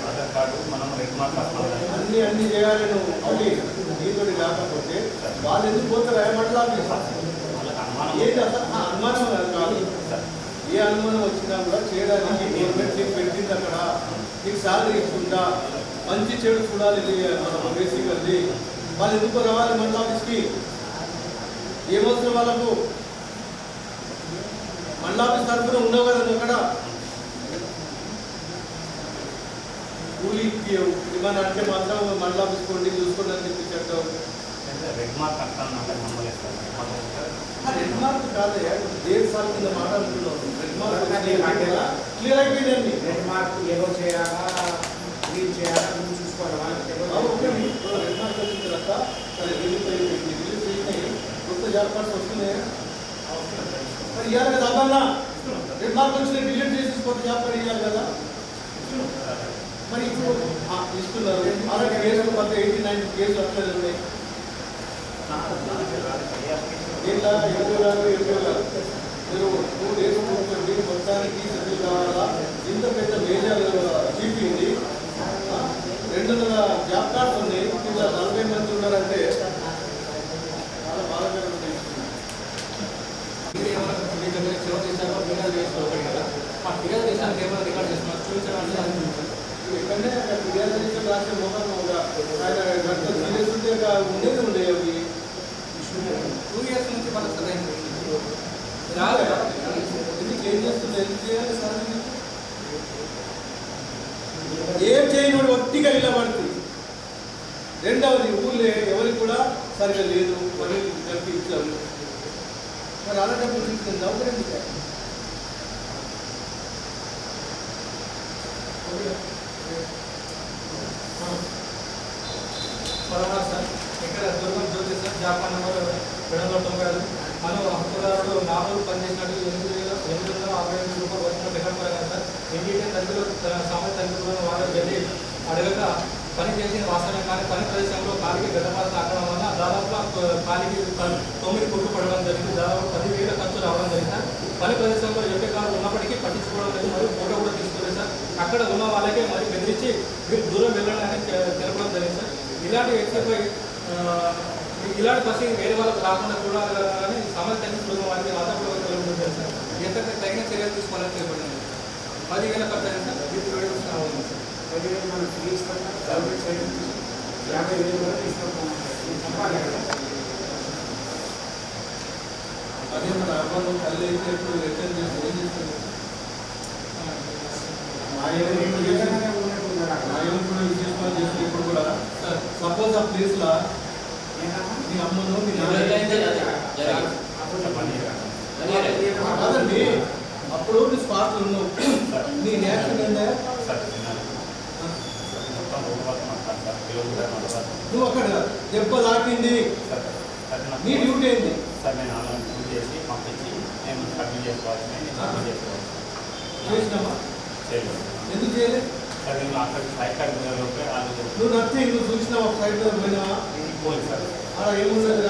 ఆధార్ కార్డు మనం రెడ్ మార్క్ అన్ని చేయాలి నువ్వు మళ్ళీ నీతో కాకపోతే వాళ్ళు ఎందుకు పోతారు ఏమంటారు ఏంటి అసలు అనుమానం కాదు ఏ అనుమానం వచ్చినా కూడా చేయడానికి గవర్నమెంట్ నీకు పెట్టింది అక్కడ నీకు శాలరీ ఇస్తుందా మంచి చెడు చూడాలి మన బేసికల్లీ వాళ్ళు ఎందుకు రావాలి మండల ఆఫీస్కి ఏమవుతుంది వాళ్ళకు మండల ఆఫీస్ తరఫున ఉండవు కదా నువ్వు అక్కడ కూలీ ఏమన్నా అంటే మాత్రం మండల ఆఫీస్ కోండి చూసుకోండి అని చెప్పి చెప్తావు రెడ్ మార్క్ అంటాను రెడ్ మార్క్ కాదయ్యా 1.5 సార్లు కింద మాట్లాడుతున్నావు రెడ్ మార్క్ క్లియర్ అయిపోయిందండి రెడ్ మార్క్ ఏదో చేయాలా క్లీన్ చేయాలా నువ్వు చూసుకోవాలి రెడ్ మార్క్ వచ్చిన తర్వాత సరే రిలీజ్ చేసినాయి కొత్త జాబ్ కార్డ్స్ వస్తున్నాయి మరి ఇవ్వాలి కదా అదన్నా రెడ్ మార్క్ వచ్చిన డిలీట్ చేసి కొత్త జాబ్ కార్డ్ ఇవ్వాలి కదా మరి ఇప్పుడు ఇస్తున్నారు అలాగే కేసులు కొంత 89 కేసులు అట్లా ఉన్నాయి ఇలా 20 గారు మీరు 2 days కూర్చోండి, మొత్తానికి సెటిల్ కావాలా. ఇంత పెద్ద మేజర్ జీపీ ఉంది, 200 జాబ్ కార్డ్స్ ఉంది, ఇలా 40 మంది ఉన్నారంటే చాలా బాధాకరమైన విషయం. మీరు ఏమైనా మీ దగ్గర సేవ చేశారో ఫిర్యాదు చేసుకోవాలి కదా. మా ఫిర్యాదు చేసానికి ఏమైనా రికార్డ్ చేస్తున్నారు చూపించడం అంటే ఎక్కడనే ఫిర్యాదు చేసిన రాసే మొహం ఆయన సీరియస్ ఉంటే ఉండేది ఉండే అవి 2 years నుంచి మన సరైన ఎందుకు ఏం చేస్తుంది, ఎందుకు చేయాలి సార్? ఏం చేయనోడు ఒట్టిగా ఇలా పడుతుంది. రెండవది ఊళ్ళో ఎవరికి కూడా సరిగా లేదు, మరి కలిపి ఇచ్చాము. మరి అలాంటప్పుడు తీసుకుంది అవసరం పదహారు సార్ ఇక్కడ దుర్గం జ్యోతి సార్ జాపాన్ నెంబర్ 295 మనం హక్కుదారుడు 4 రోజులు పనిచేసినట్టు 8,865 రూపాయలు వచ్చిన రికార్డ్ పరంగా సార్ ఇండియన్ తరగతిలో సామాన్య తరగతిలో వాళ్ళు వెళ్ళి అడగక పని చేసిన వాస్తవం కానీ పని ప్రదేశంలో కాలికి గడ్డపాత తాకడం వల్ల దాదాపు కాలికి 9 కుట్లు పడడం జరిగింది. దాదాపు 10,000 ఖర్చు రావడం జరిగింది. పని ప్రదేశంలో ఎఫ్ఏ కార్డు ఉన్నప్పటికీ పట్టించుకోవడం లేదు, మరియు ఫోటో కూడా తీసుకోలేదు సార్. అక్కడ ఉన్న వాళ్ళకే మరి బెదిరించి మీరు దూరం వెళ్ళడానికి తెలపడం జరిగింది సార్. ఇలాంటి వ్యక్తిపై ఇలాంటి పరిస్థితి వేరే వాళ్ళకి రాకుండా చూడాలి కదా అని సమస్య కుటుంబం వారికి ఆధారపడి తెలియజేశారు సార్. ఎంతకంటే తగిన చర్యలు తీసుకోవాలని తెలియబడింది. 10,000 ఖర్చు అయింది సార్. ఇది రావాలి సార్. 10,000 మనం తీసుకుంటాం, 50,000 కూడా తీసుకుంటాం. అదే మన అమ్మను కళ్ళు అయితే ఇప్పుడు రిటర్న్ చేసి ఏం చేస్తుంది? మా ఏమైనా చేస్తే ఇప్పుడు కూడా సపోజ్ ఆ ప్లేస్ లా మీ అమ్మను మీ కాదండి, అప్పుడు నీ స్పాట్లు ఉన్నావు, నీ రియాక్షన్ ఏందా? నువ్వు అక్కడ దెబ్బ తాకింది, నీ డ్యూటీ ఏంది? సార్ నేను ఆన్లైన్ ఫోన్ చేసి పంపించి నేను సబ్మిట్ చేసుకోవాల్సింది చేసినామా? చేయలేదు. ఎందుకు చేయలేదు? సార్ నేను అక్కడ ఫ్లైట్ కార్డు లోపే వాళ్ళు నువ్వు నథింగ్, నువ్వు చూసినావా? ఫ్లైట్ లో పోయినావా? పోలేదు సార్. అలా ఏమున్నది?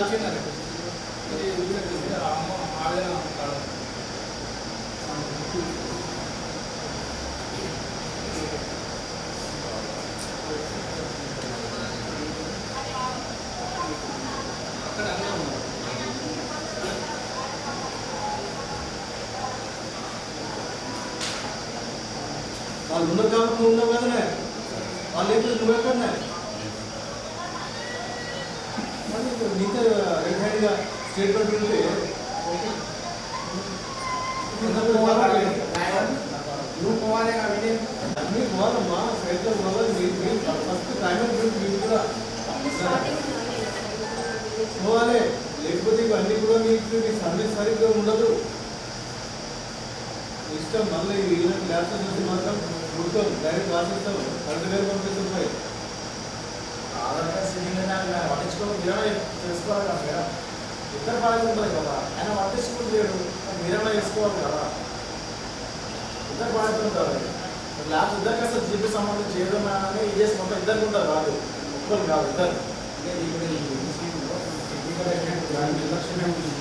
వాళ్ళు ఉన్నారు కాబట్టి నువ్వు ఉన్నావు కదనే, వాళ్ళు లేకపోతే నువ్వెక్కడనే. మరి నీతో రెడ్ హ్యాండ్గా స్టేట్మెంట్ ఉంటే నువ్వు పోవాలి కాబట్టి మీరు పోవాలమ్మా, సైట్లో పోవాలి. మీరు ఫస్ట్ టైం మీరు కూడా పోవాలి, లేకపోతే ఇవన్నీ కూడా మీకు మీ సర్వీస్ సరిగ్గా ఉండదు. ఇష్టం మళ్ళీ ఈయనకి ల్యాప్టాప్ చూసి మాత్రం గుర్తాం, డైరెక్ట్ రాసిస్తాం, కరెక్ట్ గారు పంపిస్తుంటాయి. ఆధార్ కార్డ్ సిగ్నేచర్ పట్టించుకోవడం మీరేనా తెలుసుకోవాలి కదా మేడం. ఇద్దరు బాధ్యత ఉంటుంది కదా, ఆయన పట్టించుకుంటలేడు, మీరేనా తెలుసుకోవాలి కదా. ఇద్దరు బాధ్యత ఉంటారు. ల్యాబ్స్ ఇద్దరికి అసలు జీపీ సంబంధించి ఏదో అని ఇది చేసి మొత్తం ఇద్దరికి ఉంటారు కాదు, ఒక్కరు కాదు, ఇద్దరు. నిర్లక్ష్యమే ఉంటుంది.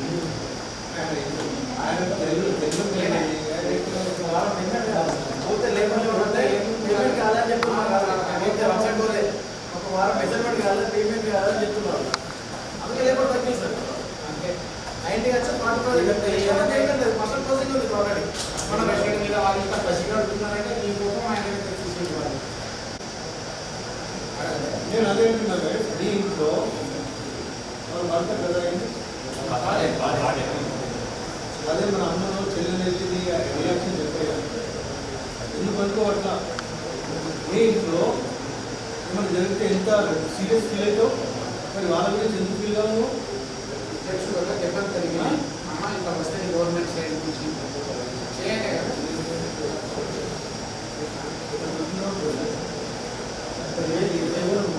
ఆయన పోతే లేబర్ అంటే పేమెంట్ కాదని చెప్తున్నారు. వెబ్సైట్ పోతే ఒక వారం మెజర్మెంట్ కాలేదు, పేమెంట్ కాదని చెప్తున్నారు. అందుకే లేబర్ తగ్గింది సార్. అంటే 90 వచ్చి 45 పర్సెంట్ పర్సెంట్ ఉంది ఆల్రెడీ. మన వెబ్సైట్ మీద వాళ్ళు ఇంకా పసిగా అడుగుతున్నారంటే నీ కోసం ఆయన తీసుకుంటున్నారు. నేను అదే అంటున్నాను, నీ ఇంట్లో భర్త కదా అదే మన అమ్మను చెల్లెలు రియాక్షన్ చెప్పారు. ఎందుకు అనుకోవట్లా? మీ ఇంట్లో ఏమైనా జరిగితే ఎంత సీరియస్ ఫీల్ అవుతావు, మరి వాళ్ళ గురించి ఎందుకు ఫీల్ కావు? అధ్యక్షుడు వల్ల దెబ్బలు తరిగి అమ్మ ఇంకా వస్తే గవర్నమెంట్ సైడ్ నుంచి చేయండి కదా.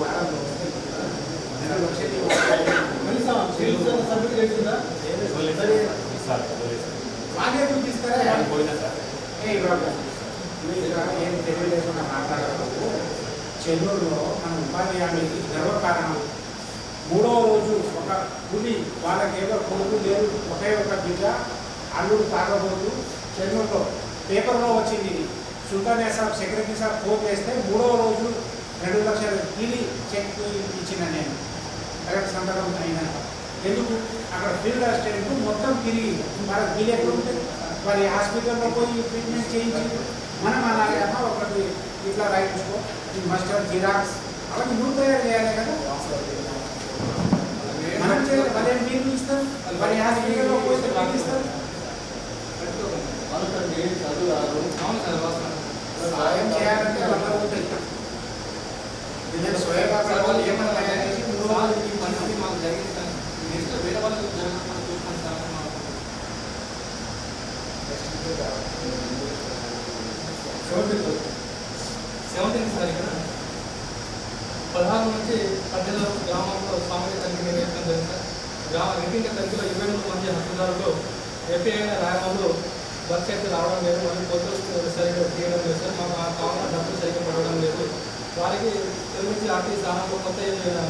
వారంలో సబ్మిట్ చేసిందా? వాగే చూపిస్తారా? పోయినా సార్ ఏం తెలియలేకుండా మాట్లాడలేదు. చెన్నూరులో మన ఉపాధి హామీకి గర్వకారణం 3వ రోజు ఒక పులి వాళ్ళకేదో కొడుకు లేరు, ఒకే ఒక బిడ్డ అల్లుడు తాగబోతూ చెన్నూరులో పేపర్లో వచ్చింది ఇది. సుల్తానియా సాబ్ సెక్రటరీ సాబ్ ఫోన్ చేస్తే 3వ రోజు 2 లక్షల టీవీ చెక్ ఇచ్చిన నేను కరెక్ట్ సంతకం అయినాక. ఎందుకు అక్కడ ఫీల్డ్ అసిస్టెంట్ మొత్తం తిరిగి వాళ్ళకి బిల్ ఎక్కడ ఉంటుంది, వారి హాస్పిటల్లో పోయి ట్రీట్మెంట్ చేయించి మనం అలాగే అమ్మ ఒకటి ఇట్లా రాయించుకో, మస్టర్ జిరాక్స్ అవన్నీ నువ్వు తయారు చేయాలి కదా, మనం చేయాలి. వాళ్ళ బిల్లు ఇస్తారు, వారి హాస్పిటల్లో పోతే బిల్ ఇస్తారు. సాయం చేయాలంటే వాళ్ళ ఉంటుంది. నేను స్వయంగా ఏమన్నా తయారు చేసి మాకు జరిగింది సార్. నెక్స్ట్ వేరే వాళ్ళు జరగకుండా చూసుకోండి సార్. 17 సార్ ఇక్కడ 16 నుంచి 18 గ్రామంలో సామాజిక తనిఖీ నిర్వహించడం జరిగింది సార్. గ్రామ ఇంటింటి తనిఖీలో 23 మంది హక్కుదారులు ఏపీఐ రాయమంలో వర్క్ అయితే రావడం లేదు, మరియు పొద్దులు సరిగ్గా తీయడం లేదు సార్. మాకు కావాలన్న డబ్బులు సరిగ్గా పడడం లేదు. వారికి తెలుగుచి ఆర్టీ స్థానంలో కొత్త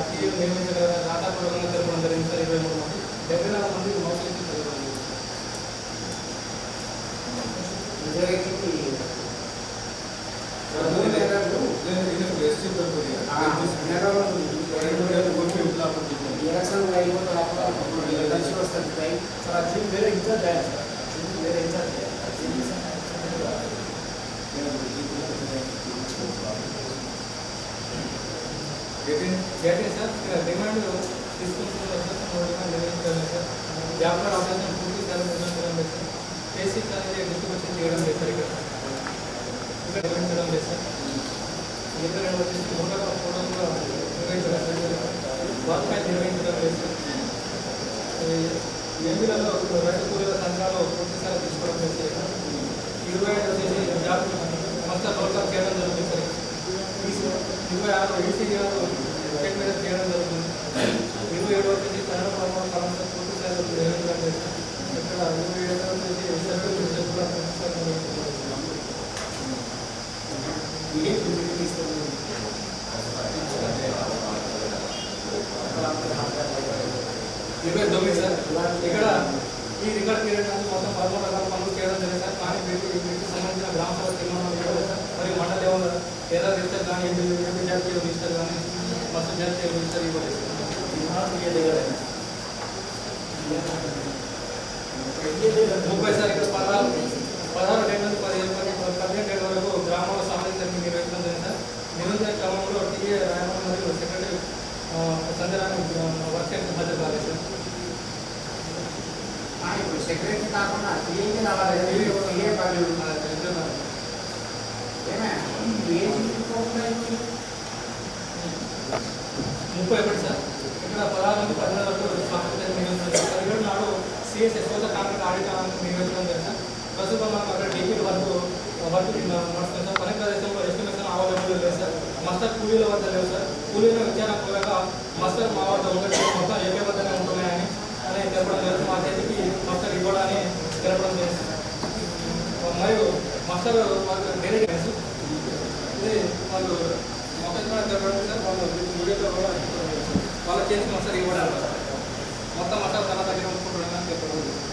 టీవీలు నిర్మించగల రాతాపూర్వకంగా తెలపడం జరిగింది సార్. 24 మంది 74 మంది మౌఖిక తెలపడం జరిగింది సార్. డిమాండ్ తీసుకుంటున్నారు సార్. డిమాండ్ నిర్వహించాలి సార్. వ్యాపార ఆపరేషన్ పూర్తి స్థాయిలో నిర్వహించడం లేదు సార్. బేసిక్ అనేది డిస్ట్రిబ్యూషన్ చేయడం లేదు సార్. ఇక్కడ నిర్వహించడం లేదు సార్. ఇతర వచ్చేసి మూడవ ఫోటోగా నిర్వహించడం లేదు. వర్క్ పై నిర్వహించడం లేదు సార్. ఎంపీలలో రైతు కూలీల సంఘాలు పూర్తి స్థాయిలో తీసుకోవడం లేదు సార్. 25 వచ్చేసి జాబ్ మొత్తం లోకల్ చేయడం జరుగుతుంది సార్. 26 ఈసీఆర్ టికెట్ మీద చేయడం జరుగుతుంది. 27 వచ్చేసి కన్నడ ప్రమాణ సమస్య పూర్తి స్థాయిలో నిర్వహించడం లేదు సార్. ఇక్కడ 27 వచ్చేసి తొమ్మిది సార్. ఇక్కడ ఈ రికార్డ్ పీరియడ్ నుంచి మొత్తం 13 రకాల పనులు చేయడం జరిగింది సార్. కానీ వీటికి సంబంధించిన గ్రామ సభ తీర్మానం మరియు మండల లెవెల్ ఏదో రిజిస్టర్ కానీ జాతీయ రిజిస్టర్ కానీ మొత్తం జాతీయ రిజిస్టర్ ఇవ్వలేదు. 30 సార్. ఇక్కడ 16 డేట్ నుంచి 17 డేట్ వరకు గ్రామంలో సామాజిక తనిఖీ నిర్వహించడం జరిగింది సార్. నిరంతర క్రమంలో టీఏ రాయమని మరియు సెక్రటరీ సంజయాన్ని వర్క్ హాజరు కాలేదు సార్. ఇప్పుడు సెక్రటరీ కాకుండా టీఏకి రావాలి. ముప్పై ఒకటి సార్. ఇక్కడ 16 నుంచి 17 వరకు సామాజిక నిర్వహించారు. 17 నాడు సిఎస్ ఎస్ఓతో కాంట్రాక్ట్ ఆడిట్ నిర్వహించడం జరిగింది సార్. ప్రస్తుతం మనకు అక్కడ డీపీ వరకు నడుస్తుంది సార్. పని ప్రదేశంలో ఎస్టిమేషన్ అవైలబుల్ లేదు సార్. మస్టర్ కూలీల వద్ద లేవు సార్. కూలీల విచారణ పూర్వక మస్టర్ మా వద్ద ఒకటి మొత్తం ఏపీ వద్దనే ఉంటున్నాయని తెలపడం జరుగుతుంది. మా చేతికి మస్టర్ ఇవ్వడాన్ని తెలపడం జరిగింది. మరియు మస్టర్ వాళ్ళు డైరెక్ట్ ఇది వాళ్ళు మొత్తం తెలపడం సార్. వాళ్ళు వీడియోలో కూడా వాళ్ళ చేతికి మస్టర్ ఇవ్వడానికి మొత్తం మస్టర్ తన దగ్గర ఉంచుకుంటున్నామని చెప్పడం జరిగింది.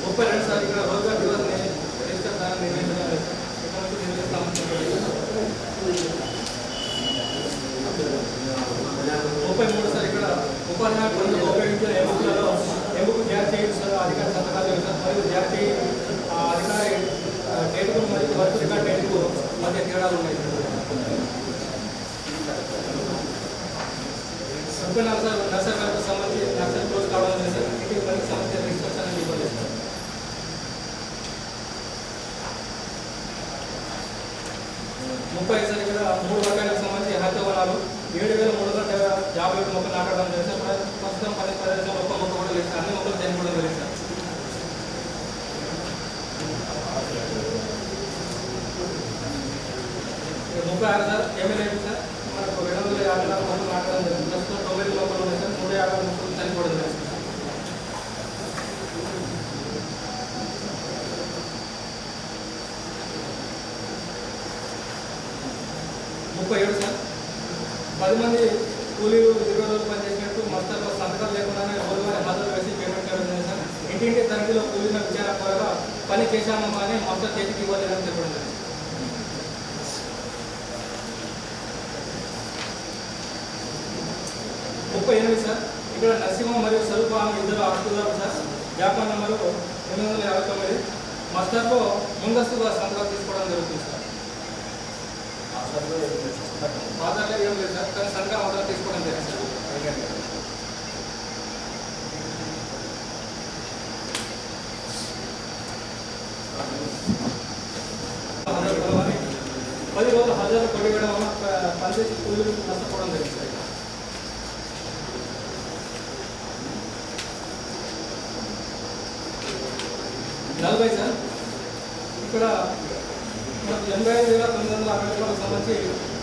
ముప్పై రెండు సార్. ఇక్కడ రోజ్గార్ దివస్ని రిజిస్టర్ దాన్ని నిర్వహించడం లేదు సార్. ఇక్కడ నుంచి నిర్వహిస్తామని 33 సార్. ఇక్కడ ఉపాధ్యాయ పనులకు ఉపయోగించిన ఎంబుక్లలో ఎంబుక్ జారీ చేయడం సార్. అధికారి సంతకాలు సార్. మరియు జారీ చేయి అధికారి డేటుకు మరియు వర్క్ రికార్డ్ డేటుకు మధ్య తేడాలు ఉన్నాయి సార్. 34 సార్. నర్సరీ వరకు సంబంధించి నర్సరీ క్లోజ్ కావడం లేదు సార్. ఇంటికి వరకు సంబంధించిన రిజిస్ట్రేషన్ అనేది ఇవ్వలేదు సార్. 30 సార్. ఇక్కడ 3 వర్గాలకు సంబంధించి హరిత వనాలు 7,357 మొక్కలు నాటడం జరిగింది సార్. ప్రస్తుతం 10 ప్రదేశంలో ఒక్క మొక్క కూడా లేదు సార్. అన్ని మొక్కలు చనిపోవడం జరిగింది సార్. 36 సార్. MLA sir. మనకు 254 మొక్కలు నాటడం జరిగింది. ప్రస్తుతం 90 మొక్కలు ఉన్నాయి సార్. 150 మొక్కలు చనిపోవడం జరిగింది సార్. 37 సార్ 10 మంది కూలీలు 20 రోజులు పనిచేసినట్టు మస్తర్లో సంతకాలు లేకుండానే రోజువారీ హాజరు వేసి పేమెంట్ చేయడం జరిగింది సార్. ఇంటింటి తనిఖీలో కూలీల విచారణ ద్వారా పని చేశాము కానీ మస్తర్ చేతికి ఇవ్వలేదని చెప్పడం జరిగింది. 38 సార్ ఇక్కడ నరసింహ మరియు స్వరూప ఇద్దరు హక్కుదారు సార్. వ్యాపార నెంబరు 859 మస్టర్లో ముందస్తుగా సంతకాలు తీసుకోవడం జరుగుతుంది సార్. ఆధార్లో ఏం లేదు సార్, కానీ సంతకం ఆధార్ తీసుకోవడం జరిగింది సార్. పది రోజులు హాజరు కొడివేయడం వల్ల పనిచేసి కూలీలు నష్టపోవడం జరిగింది సార్. నలభై సార్ ఇక్కడ 85,960 రూపాయలకు సంబంధించి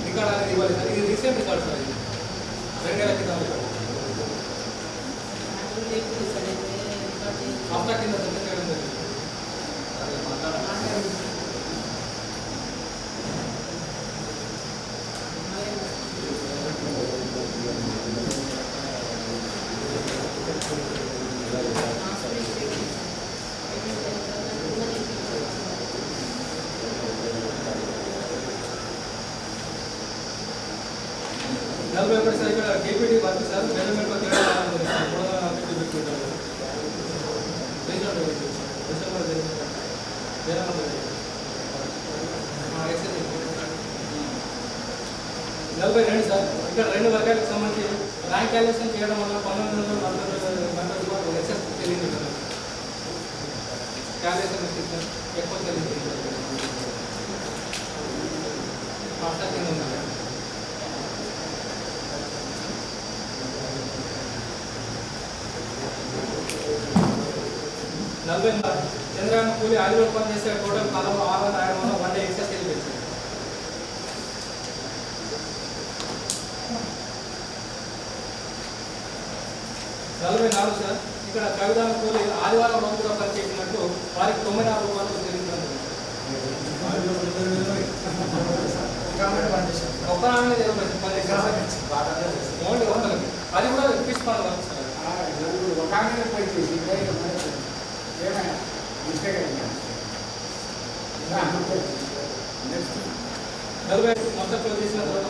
రికార్డ్ అనేది ఇవ్వాలి సార్. ఇది రీసెంట్ రికార్డ్ సార్. ఇది 2 నెలల క్రితం హఫ్తా కింద సబ్మిట్ చేయడం జరిగింది. నలభై ఒకటి సార్ ఇక్కడ KPT work sir development work నలభై రెండు సార్ ఇక్కడ 2 వర్గాలకు సంబంధించి ర్యాంక్ క్యాలిక్యులేషన్ చేయడం వల్ల 1940 రూపాయలు ఎక్సెస్ చెల్లింది సార్. క్యాలిక్యులేషన్ ఎక్కువ చెల్లింది హాస్టల్ కింద ఉంది. నలభై చంద్రయాన్ కూలి 5 రోజులు పని చేసే టోటల్ కాలంలో 600 1 డే ఎక్సెస్ వెళ్ళిపోయింది. 44 సార్ ఇక్కడ కవిదాన కూలి ఆదివారం రోజు కూడా పని చేసినట్టు వారికి 94 రూపాయలు చెల్లించడం ఒక్క నాన్న పని ఓన్లీ ఒకరికి అది కూడా ఇప్పిస్తాను వర్క్ సార్. ఒక ఆమె పోయి చేసి ఏమైనా మిస్టేక్ అయిందా? 40 మొత్తం చేసిన తర్వాత